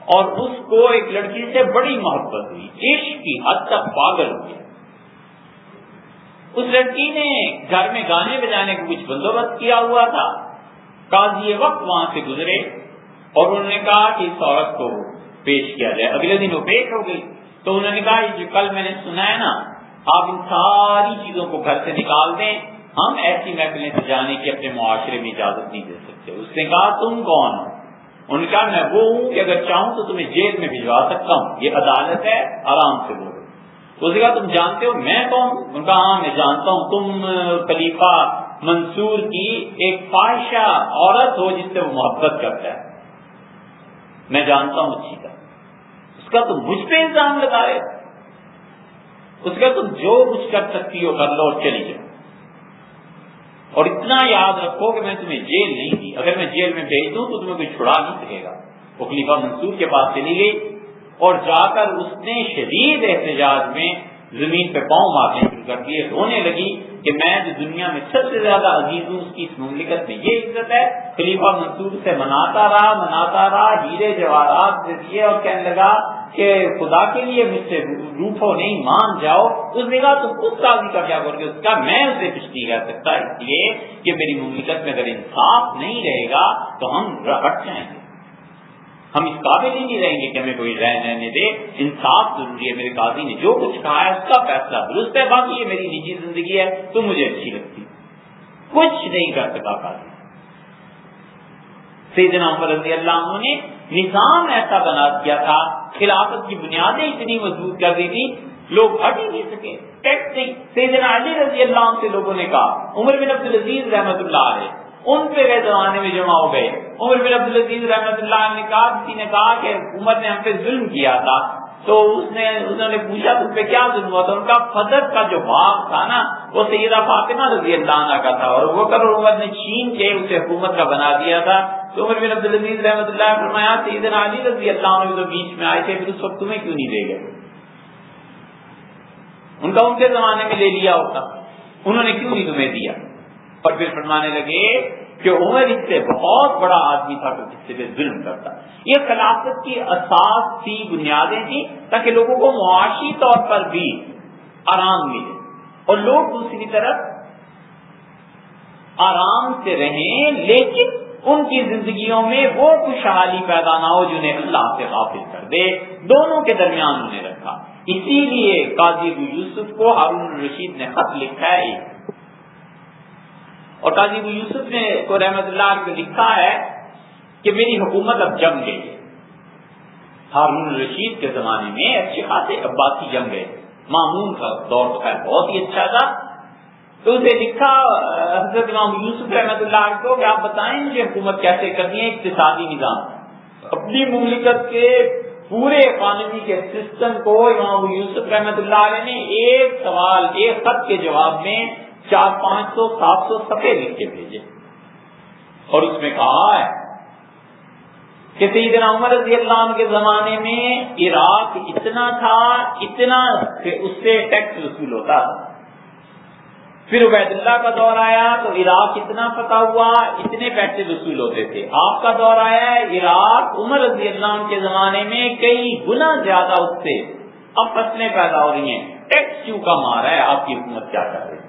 اور اس کو ایک لڑکی سے بڑی محبت ہوئی، عشق کی حد تک پاگل ہو گیا۔ اس لڑکی نے گھر میں گانے بجانے کو کچھ بندوبست کیا ہوا تھا، قاضی وقت وہاں سے گزرے اور انہوں نے کہا کہ اس عورت کو پیش کیا جائے۔ اگلے دن وہ پیش ہو گئی، تو انہوں نے کہا یہ جو کل میں نے سنا ہے نا، آپ ان ساری چیزوں کو گھر سے نکال دیں، ہم ایسی محفلیں سجانے کی اپنے معاشرے میں اجازت نہیں دے سکتے۔ اس نے کہا تم کون ہو؟ انہوں نے کہا میں وہ ہوں کہ اگر چاہوں تو تمہیں جیل میں بھجوا سکتا ہوں، یہ عدالت ہے، آرام سے بولو۔ اس نے کہا تم جانتے ہو میں کون؟ انہوں نے کہا ہاں میں جانتا ہوں، تم خلیفہ منصور کی ایک فاحشہ عورت ہو جس سے وہ محبت کرتا ہے، میں جانتا ہوں اچھی طرح۔ اس کا تم مجھ پہ الزام لگا رہے، اس کا تم جو کچھ کر سکتی ہو کر لو اور چلی جاؤ، اور اتنا یاد رکھو کہ میں تمہیں جیل نہیں دی، اگر میں جیل میں بھیج دوں تو تمہیں کوئی چھڑا نہیں سکے گا۔ وہ خلیفہ منصور کے پاس چلی گئی اور جا کر اس نے شدید احتجاج میں زمین پہ پاؤں مارنے شروع کر دیے، رونے لگی کہ میں جو دنیا میں سب سے زیادہ عزیز ہوں اس کی اس مملکت میں یہ عزت ہے۔ خلیفہ منصور سے مناتا رہا، ہیرے جواہرات دے دیے اور کہنے لگا کہ خدا کے لیے مجھ سے روٹھو نہیں، مان جاؤ۔ اس نے کہا تم خود قاضی کا کیا کرو گے؟ اس کا میں اسے کچھ نہیں کہہ سکتا، اس لیے کہ میری مملکت میں اگر انصاف نہیں رہے گا تو ہم ہٹ جائیں گے، ہم اس قابل ہی نہیں رہیں گے کہ ہمیں کوئی رہنے دے۔ انصاف ضروری ہے، میرے قاضی نے جو کچھ کہا ہے اس کا فیصلہ درست ہے، باقی یہ میری نجی زندگی ہے تو مجھے اچھی لگتی۔ کچھ نہیں کر سکا قاضی۔ سیدنا عمر رضی اللہ عنہ نے نظام ایسا بنا دیا تھا، خلافت کی بنیادیں اتنی مضبوط کر دی تھی لوگ ہٹ ہی نہیں سکے، ٹیکس نہیں۔ سیدنا علی رضی اللہ عنہ سے لوگوں نے کہا، عمر بن عبدالعزیز رحمۃ اللہ علیہ ان پہ گئے زمانے میں جمع ہو گئے۔ عمر بن عبدالعزیز رحمۃ اللہ علیہ نے کہا، کسی نے کہا کہ عمر نے ہم پہ ظلم کیا تھا، تو انہوں نے پوچھا تم پہ کیا ظلم ہوا تھا؟ ان کا فضل کا جو باغ تھا نا وہ سیدہ فاطمہ رضی اللہ عنہ کا تھا، اور وہ کر عمر نے چھین کے اسے حکومت کا بنا دیا تھا۔ تو عمر بن عبدالعزیز رحمۃ اللہ نے فرمایا سیدنا علی رضی اللہ عنہ تو بیچ میں آئے تھے، پھر اس وقت تمہیں کیوں نہیں دے گئے؟ ان کا ان کے زمانے میں لے لیا ہوتا، انہوں نے کیوں نہیں تمہیں دیا؟ اور پھر فرمانے لگے کہ عمر اس سے بہت بڑا آدمی تھا تو کسی پہ ظلم کرتا۔ یہ خلافت کی اساس تھی، بنیادیں تھی، تاکہ لوگوں کو معاشی طور پر بھی آرام ملے اور لوگ دوسری طرف آرام سے رہیں، لیکن ان کی زندگیوں میں وہ خوشحالی پیدا نہ ہو جنہیں اللہ سے غافل کر دے۔ دونوں کے درمیان انہوں نے رکھا۔ اسی لیے قاضی ابو یوسف کو ہارون الرشید نے خط لکھا ہے، اور قاضی ابو یوسف نے کو رحمت اللہ علیہ کو لکھا ہے کہ میری حکومت اب جم گئی ہے۔ ہارون الرشید کے زمانے میں اچھے خاصے عباسی جم گئے، مامون کا دور تو خیر بہت ہی اچھا تھا۔ تو اسے لکھا حضرت امام یوسف رحمت اللہ علیہ کو کہ آپ بتائیں مجھے حکومت کیسے کرنی ہے، اقتصادی نظام اپنی مملکت کے پورے اکانومی کے سسٹم کو امام یوسف رحمت اللہ علیہ نے ایک سوال ایک خط کے جواب میں 400-500 700 صفحے لکھ کے بھیجے، اور اس میں کہا ہے کہ سیدنا عمر رضی اللہ عنہ کے زمانے میں عراق اتنا تھا، اتنا کہ اس سے ٹیکس وصول ہوتا تھا۔ پھر عبید اللہ کا دور آیا تو عراق اتنا فتح ہوا، اتنے پیسے وصول ہوتے تھے۔ آپ کا دور آیا ہے، عراق عمر رضی اللہ عنہ کے زمانے میں کئی گنا زیادہ اس سے اب فصلیں پیدا ہو رہی ہیں، ٹیکس کیوں کم آ رہا ہے، آپ کی حکومت کیا کر رہی ہے؟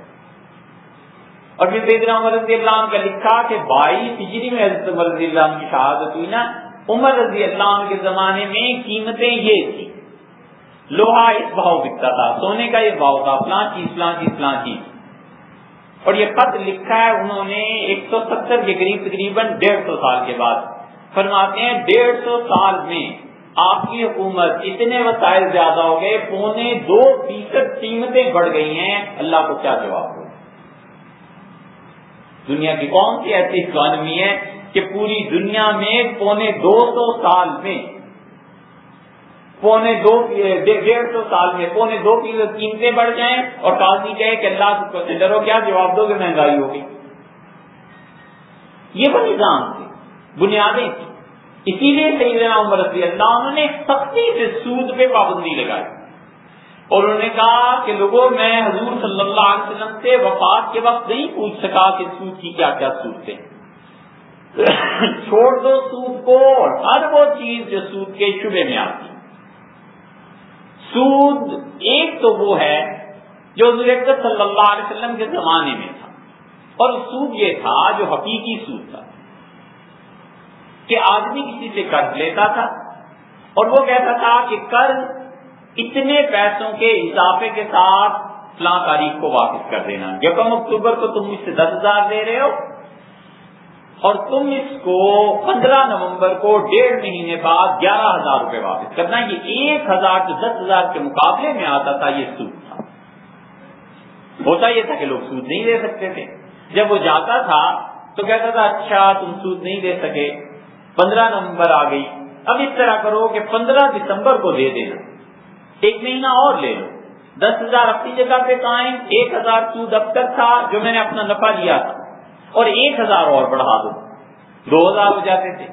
اور پھر سیدنا عمر رضی اللہ عنہ کا لکھا کہ 22 ہجری میں حضرت عمر رضی اللہ عنہ کی شہادت ہوئی نا، عمر رضی اللہ عنہ کے زمانے میں قیمتیں یہ تھی، لوہا اس بھاؤ بکتا تھا، سونے کا یہ بھاؤ تھا، فلاں چیز۔ اور یہ خط لکھا ہے انہوں نے 170 کے قریب تقریباً 150 سال کے بعد۔ فرماتے ہیں 150 سال میں آپ کی حکومت اتنے وسائل زیادہ ہو گئے، 2.25% قیمتیں بڑھ گئی ہیں، اللہ کو کیا جواب دو؟ دنیا کی کون سی ایسی اکانومی ہے کہ پوری دنیا میں 2.25 سال میں 1.5 سال میں 2.25% قیمتیں بڑھ جائیں، اور قاضی کہے کہ اللہ سے ڈرو، کیا جواب دو کہ مہنگائی ہوگی؟ یہ وہ نظام تھے، بنیادیں تھی۔ اسی لیے سیدنا عمر رضی اللہ عنہ نے سختی سے سود پہ پابندی لگائی، اور انہوں نے کہا کہ لوگوں میں حضور صلی اللہ علیہ وسلم سے وفات کے وقت نہیں پوچھ سکا کہ سود کی کیا کیا صورتیں، چھوڑ دو سود کو اور ہر وہ چیز جو سود کے شبے میں آتی۔ سود ایک تو وہ ہے جو حضور اکرم صلی اللہ علیہ وسلم کے زمانے میں تھا، اور سود یہ تھا جو حقیقی سود تھا کہ آدمی کسی سے قرض لیتا تھا اور وہ کہتا تھا کہ قرض اتنے پیسوں کے اضافے کے ساتھ فلاں تاریخ کو واپس کر دینا، 1 اکتوبر کو تم مجھ سے 10,000 دے رہے ہو اور تم اس کو 15 نومبر کو 1.5 مہینے بعد 11,000 روپے واپس کرنا۔ یہ 1,000 جو 10,000 کے مقابلے میں آتا تھا یہ سود تھا۔ ہوتا یہ تھا کہ لوگ سود نہیں دے سکتے تھے، جب وہ جاتا تھا تو کہتا تھا اچھا تم سود نہیں دے سکے، 15 نومبر آ گئی، اب اس طرح کرو کہ 15 دسمبر کو دے دینا، 1 مہینہ اور لے لو، 10,000 اپنی جگہ پہ قائم، 1,000 سود اب تک تھا جو میں نے اپنا نفع لیا تھا، اور 1,000 اور بڑھا دو، 2,000 ہو جاتے تھے۔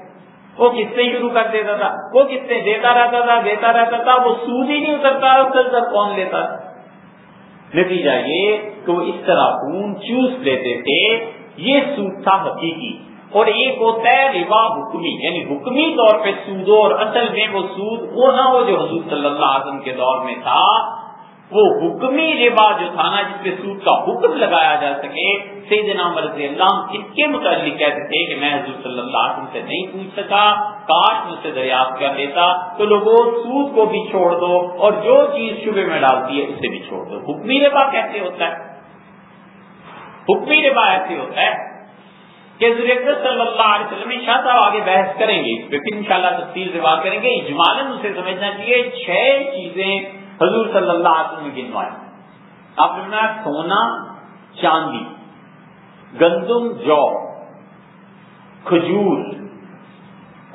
وہ قسطیں شروع کر دیتا تھا، وہ قسطیں دیتا رہتا تھا، وہ سود ہی نہیں اترتا، قرض کون لیتا تھا؟ نتیجہ یہ کہ وہ اس طرح خون چوس لیتے تھے، یہ سود تھا حقیقی۔ اور ایک ہوتا ہے ربا حکمی، یعنی حکمی طور پہ سود ہو اور اصل میں وہ سود وہ نہ ہو جو حضور صلی اللہ علیہ وسلم کے دور میں تھا۔ وہ حکمی ربا جو تھا نا، جس پہ سود کا حکم لگایا جا سکے، سیدنا عمر رضی اللہ عنہ اس کے متعلق کہتے تھے کہ میں حضور صلی اللہ علیہ وسلم سے نہیں پوچھ سکا، کاش مجھ سے دریافت کر لیتا۔ تو لوگوں سود کو بھی چھوڑ دو اور جو چیز شبے میں ڈالتی ہے اسے بھی چھوڑ دو۔ حکمی ربا کیسے ہوتا ہے؟ حکمی ربا ایسے ہوتا ہے کہ حضور اکرم صلی اللہ علیہ وسلم شاہ صاحب آگے بحث کریں گے اس پہ، پھر انشاءاللہ تفصیل سے بات کریں گے۔ اجمالاً اسے سمجھنا چاہیے 6 چیزیں حضور صلی اللہ علیہ وسلم نے گنوائے. آپ نے بنایا سونا چاندی گندم جو کھجور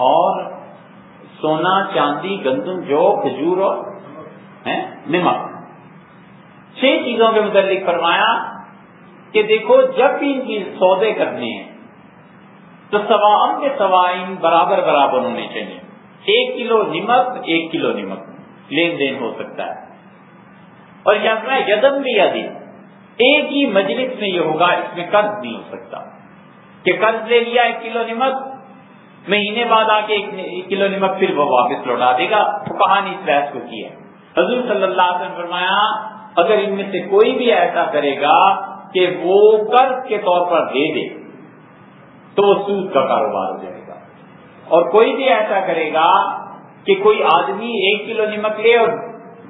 اور سونا چاندی گندم جو کھجور اور نمک. 6 چیزوں کے متعلق فرمایا کہ دیکھو جب بھی ان کی سودے کرنے ہیں تو سوام کے سوائن برابر برابر ہونے چاہیے. 1 کلو نمک 1 کلو نمک لین دین ہو سکتا ہے. اور یہاں یدم بھی یدی ایک ہی مجلس میں یہ ہوگا, اس میں قرض نہیں ہو سکتا کہ قرض لے لیا 1 کلو نمک, مہینے بعد آ کے 1 کلو نمک پھر وہ واپس لوٹا دے گا. کہانی اس بحث کو کی ہے. حضور صلی اللہ علیہ وسلم نے فرمایا اگر ان میں سے کوئی بھی ایسا کرے گا کہ وہ قرض کے طور پر دے دے تو وہ سود کا کاروبار ہو جائے گا, اور کوئی بھی ایسا کرے گا کہ کوئی آدمی 1 کلو نمک لے اور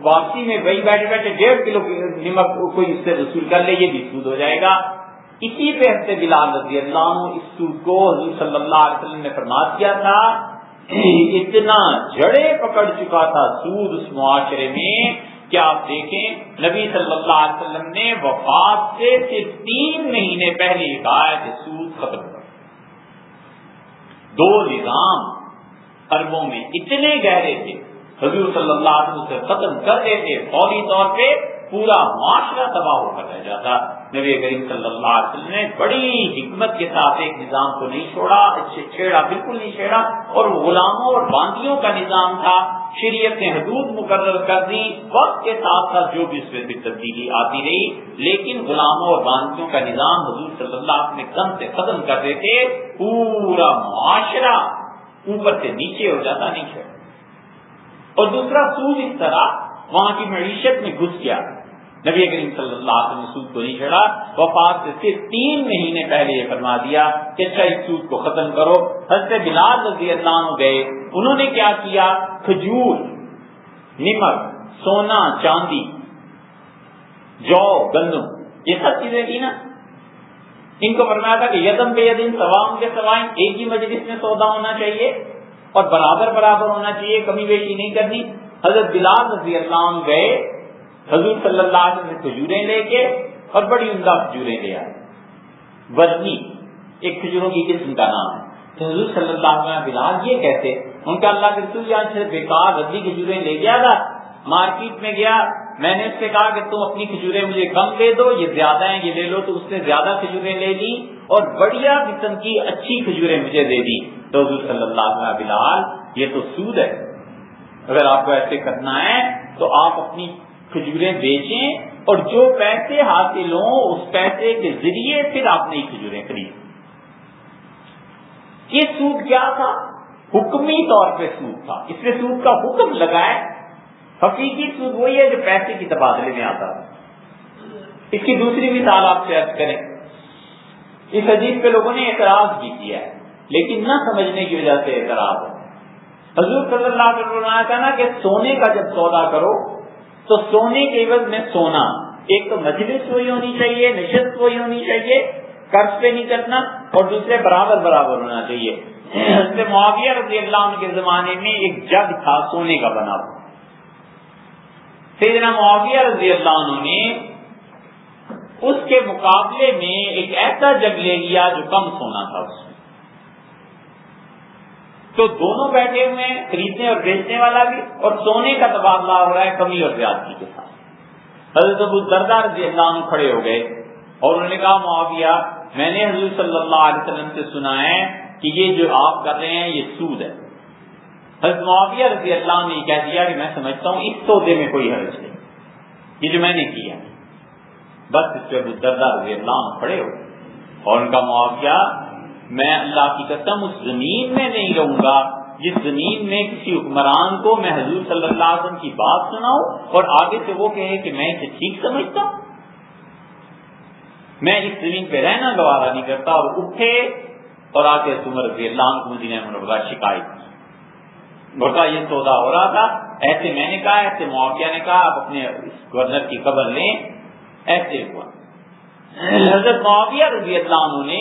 واپسی میں وہی بیٹھے بیٹھے 1.5 کلو نمک کوئی اس سے وصول کر لے, یہ بھی سود ہو جائے گا. اسی پہ حضرت بلال رضی اللہ عنہ اس سود کو حضور صلی اللہ علیہ وسلم نے فرما دیا تھا. اتنا جڑے پکڑ چکا تھا سود اس معاشرے میں کہ آپ دیکھیں نبی صلی اللہ علیہ وسلم نے وفات سے صرف 3 مہینے پہلے کہا ہے کہ سود ختم کرو. 2 نظام عربوں میں اتنے گہرے تھے, حضور صلی اللہ علیہ وسلم سے ختم کر دیتے, فوری طور پہ پورا معاشرہ تباہ ہو کر رہ جاتا. نبی کریم صلی اللہ علیہ وسلم نے بڑی حکمت کے ساتھ ایک نظام کو نہیں چھیڑا, بالکل نہیں چھیڑا, اور غلاموں اور باندیوں کا نظام تھا. شریعت نے حدود مقرر کر دی, وقت کے ساتھ ساتھ جو بھی اس میں بھی تبدیلی آتی رہی, لیکن غلاموں اور باندیوں کا نظام حضور صلی اللہ علیہ وسلم ایک دم سے ختم کر دیتے, پورا معاشرہ اوپر سے نیچے ہو جاتا, نہیں چھوڑا. اور دوسرا سود اس طرح وہاں کی معیشت میں گھس گیا. نبی کریم صلی اللہ علیہ وسلم نے سود کو نہیں چھڑا, وفات سے صرف 3 مہینے پہلے یہ فرما دیا کہ اچھا اس سود کو ختم کرو. حضرت بلال رضی اللہ عنہ گئے, انہوں نے کیا کیا, کھجور نمک سونا چاندی جو گندم یہ سب چیزیں تھی نا, ان کو فرمایا تھا کہ یدم بے یدن سوام کے سوائن ایک ہی مجلس میں سودا ہونا چاہیے اور برابر برابر ہونا چاہیے, کمی بیشی نہیں کرنی. حضرت بلال رضی اللہ عنہ گئے, حضور صلی اللہ علیہ وسلم سے کھجوریں لے کے, اور بڑی عمدہ کھجوریں لے آئے. وزنی ایک کھجوروں کی قسم کا نام ہے. تو حضور صلی اللہ علیہ وسلم بلال یہ کہتے, ان کا اللہ کے رسول یہاں سے بیکار وزنی کھجوریں لے گیا تھا, مارکیٹ میں گیا, میں نے اس سے کہا کہ تم اپنی کھجوریں مجھے کم دے دو, یہ زیادہ ہیں یہ لے لو, تو اس نے زیادہ کھجوریں لے لی اور بڑھیا قسم کی اچھی کھجوریں مجھے دے دی. تو حضور صلی اللہ علیہ وسلم بلال یہ تو سود ہے, اگر آپ کو ایسے کرنا ہے تو آپ اپنی کھجوریں بیچیں اور جو پیسے حاصل ہوں اس پیسے کے ذریعے پھر آپ نئی کھجوریں خرید. یہ سود کیا تھا؟ حکمی طور پہ سود تھا, اس میں سود کا حکم لگا ہے. حقیقی سود وہی ہے جو پیسے کی تبادلے میں آتا ہے. اس کی دوسری مثال آپ سے عرض کریں, اس حدیث پہ لوگوں نے اعتراض بھی کیا ہے, لیکن نہ سمجھنے کی وجہ سے اعتراض ہے. حضور صلی اللہ علیہ وسلم نے کہا نا کہ سونے کا جب سودا کرو تو سونے کے عوض میں سونا, ایک تو مجلس وہی ہونی چاہیے, نشست وہی ہونی چاہیے, قرض پہ نہیں کرنا, اور دوسرے برابر برابر ہونا چاہیے. حضرت معاویہ رضی اللہ عنہ کے زمانے میں ایک جگ تھا سونے کا بنا ہوا. سیدنا معاویہ رضی اللہ عنہ نے اس کے مقابلے میں ایک ایسا جگ لے لیا جو کم سونا تھا اس میں. تو دونوں بیٹھے ہوئے ہیں, خریدنے اور بیچنے والا بھی, اور سونے کا تبادلہ ہو رہا ہے کمی اور زیادتی کے ساتھ. حضرت ابو الدرداء رضی اللہ عنہ کھڑے ہو گئے اور انہوں نے کہا معاویہ میں نے حضور صلی اللہ علیہ وسلم سے سنا ہے کہ یہ جو آپ کر رہے ہیں یہ سود ہے. حضرت معاویہ رضی اللہ عنہ نے کہہ دیا کہ میں سمجھتا ہوں اس سودے میں کوئی حرج نہیں, یہ جو میں نے کیا. بس اس پہ ابو الدرداء رضی اللہ عنہ کھڑے ہو گئے اور ان کا معاویہ میں اللہ کی قسم اس زمین میں نہیں رہوں گا جس زمین میں کسی حکمران کو میں حضور صلی اللہ علیہ وسلم کی بات سناؤں اور آگے سے وہ کہے کہ میں اسے ٹھیک سمجھتا ہوں. میں اس زمین پہ رہنا گوارا نہیں کرتا. اور اٹھے اور آ کے عمر رضی اللہ عنہ کو مدینہ منورہ شکایت کی, بتا یہ سودا ہو رہا تھا, ایسے میں نے کہا, ایسے معاویہ نے کہا, آپ اپنے گورنر کی خبر لیں, ایسے ہوا. حضرت معاویہ رضی اللہ عنہ نے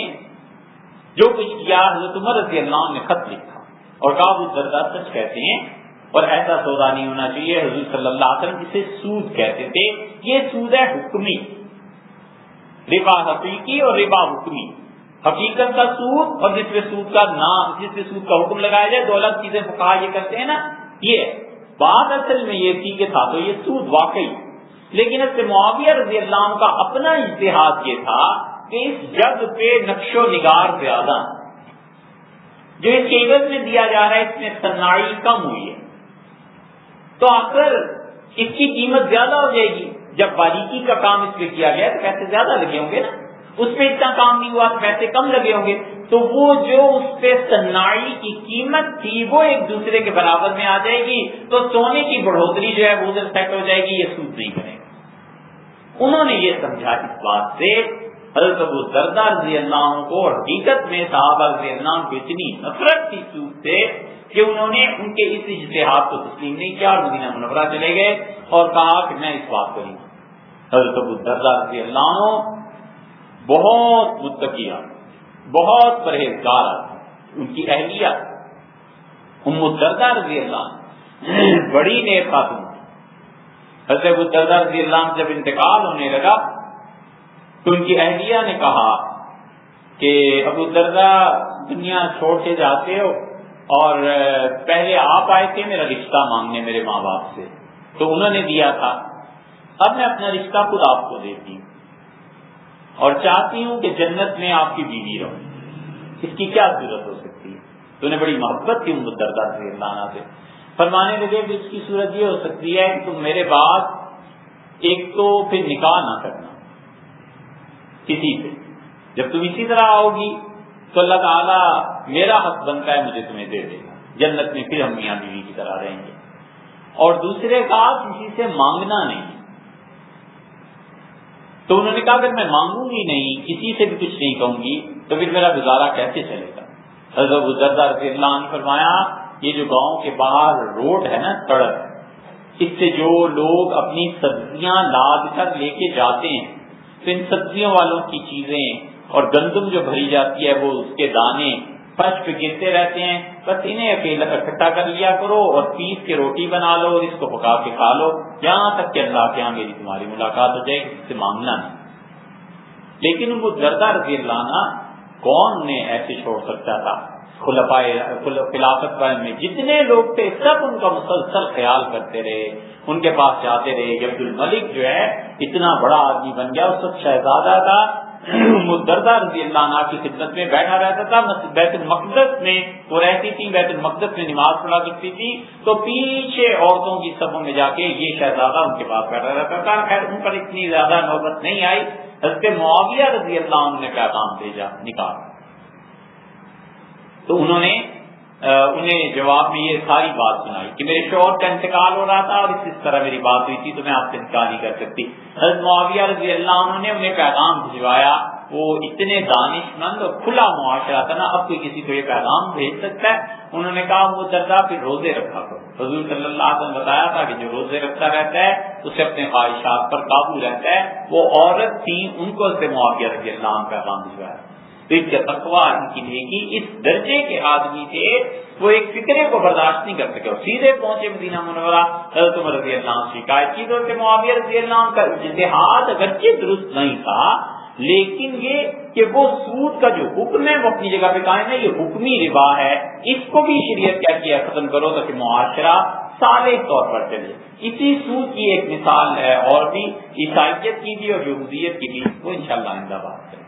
جو کچھ کیا, حضرت عمر رضی اللہ عنہ نے خط لکھا اور کہا ابو الدرداء سچ کہتے ہیں اور ایسا سودا نہیں ہونا چاہیے. حضور صلی اللہ علیہ وسلم جسے سود کہتے تھے، یہ سود ہے حکمی، ربا حقیقی اور ربا حکمی. حقیقت کا سود اور جس پہ سود کا نام، جس پہ سود کا حکم لگایا جائے، دو الگ چیزیں فقہا یہ کرتے ہیں نا. یہ بات اصل میں یہ تھی کہ تھا تو یہ سود واقعی، لیکن اس سے معاویہ رضی اللہ عنہ کا اپنا اجتہاد یہ تھا کہ اس جگ پہ نقش و نگار زیادہ جو اس کے عوض میں دیا جا رہا ہے، اس میں صناعی کم ہوئی ہے، تو اگر اس کی قیمت زیادہ ہو جائے گی. جب باریکی کا کام اس پہ کیا گیا تو پیسے زیادہ لگے ہوں گے نا، اس پہ اتنا کام نہیں ہوا تو پیسے کم لگے ہوں گے. تو وہ جو اس پہ صناعی کی قیمت تھی وہ ایک دوسرے کے برابر میں آ جائے گی، تو سونے کی بڑھوتری جو ہے وہ ادھر سیٹ ہو جائے گی، یہ سود نہیں بنے گا. انہوں نے یہ سمجھا اس بات سے حضرت ابو الدرداء رضی اللہ عنہ کو، اور حقیقت میں صحابہ رضی اللہ عنہ کو اتنی نفرت تھی سود سے کہ انہوں نے ان کے اس اجتہاد کو تسلیم نہیں کیا اور مدینہ منورہ چلے گئے اور کہا کہ میں اس بات کو نہیں. حضرت ابو الدرداء رضی اللہ عنہ بہت متقی، بہت پرہیزگار، ان کی اہلیہ ام الدرداء رضی اللہ عنہ بڑی نیک خاتون. حضرت ابو الدرداء رضی اللہ عنہ جب انتقال ہونے لگا تو ان کی اہلیہ نے کہا کہ ابو الدرداء دنیا چھوڑ کے جاتے ہو، اور پہلے آپ آئے تھے میرا رشتہ مانگنے میرے ماں باپ سے، تو انہوں نے دیا تھا، اب میں اپنا رشتہ خود آپ کو دیتی ہوں اور چاہتی ہوں کہ جنت میں آپ کی بیوی رہو. اس کی کیا ضرورت ہو سکتی ہے؟ تو انہیں بڑی محبت تھی ام الدرداء رضی اللہ عنہ سے. فرمانے لگے کہ اس کی صورت یہ ہو سکتی ہے کہ تم میرے بعد ایک تو پھر نکاح نہ کرنا کسی سے، جب تم اسی طرح آؤ گی تو اللہ تعالیٰ میرا حق بنتا ہے مجھے تمہیں دے دے گا، جنت میں پھر ہم میاں بیوی کی طرح رہیں گے. اور دوسرے کا کسی سے مانگنا نہیں. تو انہوں نے کہا اگر میں مانگوں گی نہیں، کسی سے بھی کچھ نہیں کہوں گی، تو پھر میرا گزارا کیسے چلے گا. حضرت ابو الدرداء رضی اللہ عنہ نے فرمایا یہ جو گاؤں کے باہر روڈ ہے نا، سڑک، اس سے جو لوگ اپنی سبزیاں لاد کر لے کے جاتے ہیں تو ان سبزیوں والوں کی چیزیں اور گندم جو بھری جاتی ہے وہ اس کے دانے فرش پہ گرتے رہتے ہیں، بس انہیں اکیلا اکٹھا کر لیا کرو اور پیس کے روٹی بنا لو اور اس کو پکا کے کھا لو، یہاں تک کہ اللہ کے یہاں میری تمہاری ملاقات ہو جائے، کسی سے مانگنا نہیں. لیکن ابو الدرداء رضی اللہ عنہ کون انہیں ایسے چھوڑ سکتا تھا؟ خلافت والے میں جتنے لوگ تھے سب ان کا مسلسل خیال کرتے رہے، ان کے پاس جاتے رہے. عبد الملک جو ہے اتنا بڑا آدمی بن گیا، اس وقت شہزادہ تھا، ام الدرداء رضی اللہ عنہ کی خدمت میں بیٹھا رہتا تھا. بیت المقدس میں وہ رہتی تھی، بیت المقدس میں نماز پڑھا کرتی تھی، تو پیچھے عورتوں کی صفوں میں جا کے یہ شہزادہ ان کے پاس بیٹھا رہتا تھا. خیر ان پر اتنی زیادہ نوبت نہیں آئی. حضرت معاویہ رضی اللہ عنہ نے پیغام بھیجا نکاح، تو انہوں نے انہیں جواب میں یہ ساری بات سنائی کہ میرے شوہر کا انتقال ہو رہا تھا اور اس طرح میری بات ہوئی تھی، تو میں آپ سے نکاح نہیں کر سکتی. حضرت معاویہ رضی اللہ عنہ نے انہیں پیغام بھجوایا. وہ اتنے دانش مند اور کھلا معاشرہ تھا نا، اب کوئی کسی کو یہ پیغام بھیج سکتا ہے. انہوں نے کہا وہ دردا پھر روزے رکھا کرو. حضور صلی اللہ علیہ وسلم بتایا تھا کہ جو روزے رکھتا رہتا ہے اسے اپنے خواہشات پر قابو رہتا ہے. وہ عورت تھی، ان کو حضرت معاویہ رضی اللہ عنہ پیغام بھجوایا. تو ان کے تقویٰ، ان کی نیکی، اس درجے کے آدمی تھے وہ ایک فکرے کو برداشت نہیں کر سکے اور سیدھے پہنچے مدینہ منورہ. حضرت عمر رضی اللہ عنہ شکایت کی تو حضرت معاویہ رضی اللہ عنہ کا اجتہاد اگرچہ درست نہیں تھا، لیکن یہ کہ وہ سود کا جو حکم ہے وہ اپنی جگہ پہ قائم ہے، یہ حکمی ربا ہے، اس کو بھی شریعت کیا کیا ختم کرو تاکہ معاشرہ صالح طور پر چلے. اسی سود کی ایک مثال ہے اور بھی عیسائیت کی بھی اور یہودیت کی بھی، وہ انشاءاللہ آئندہ بات کریں.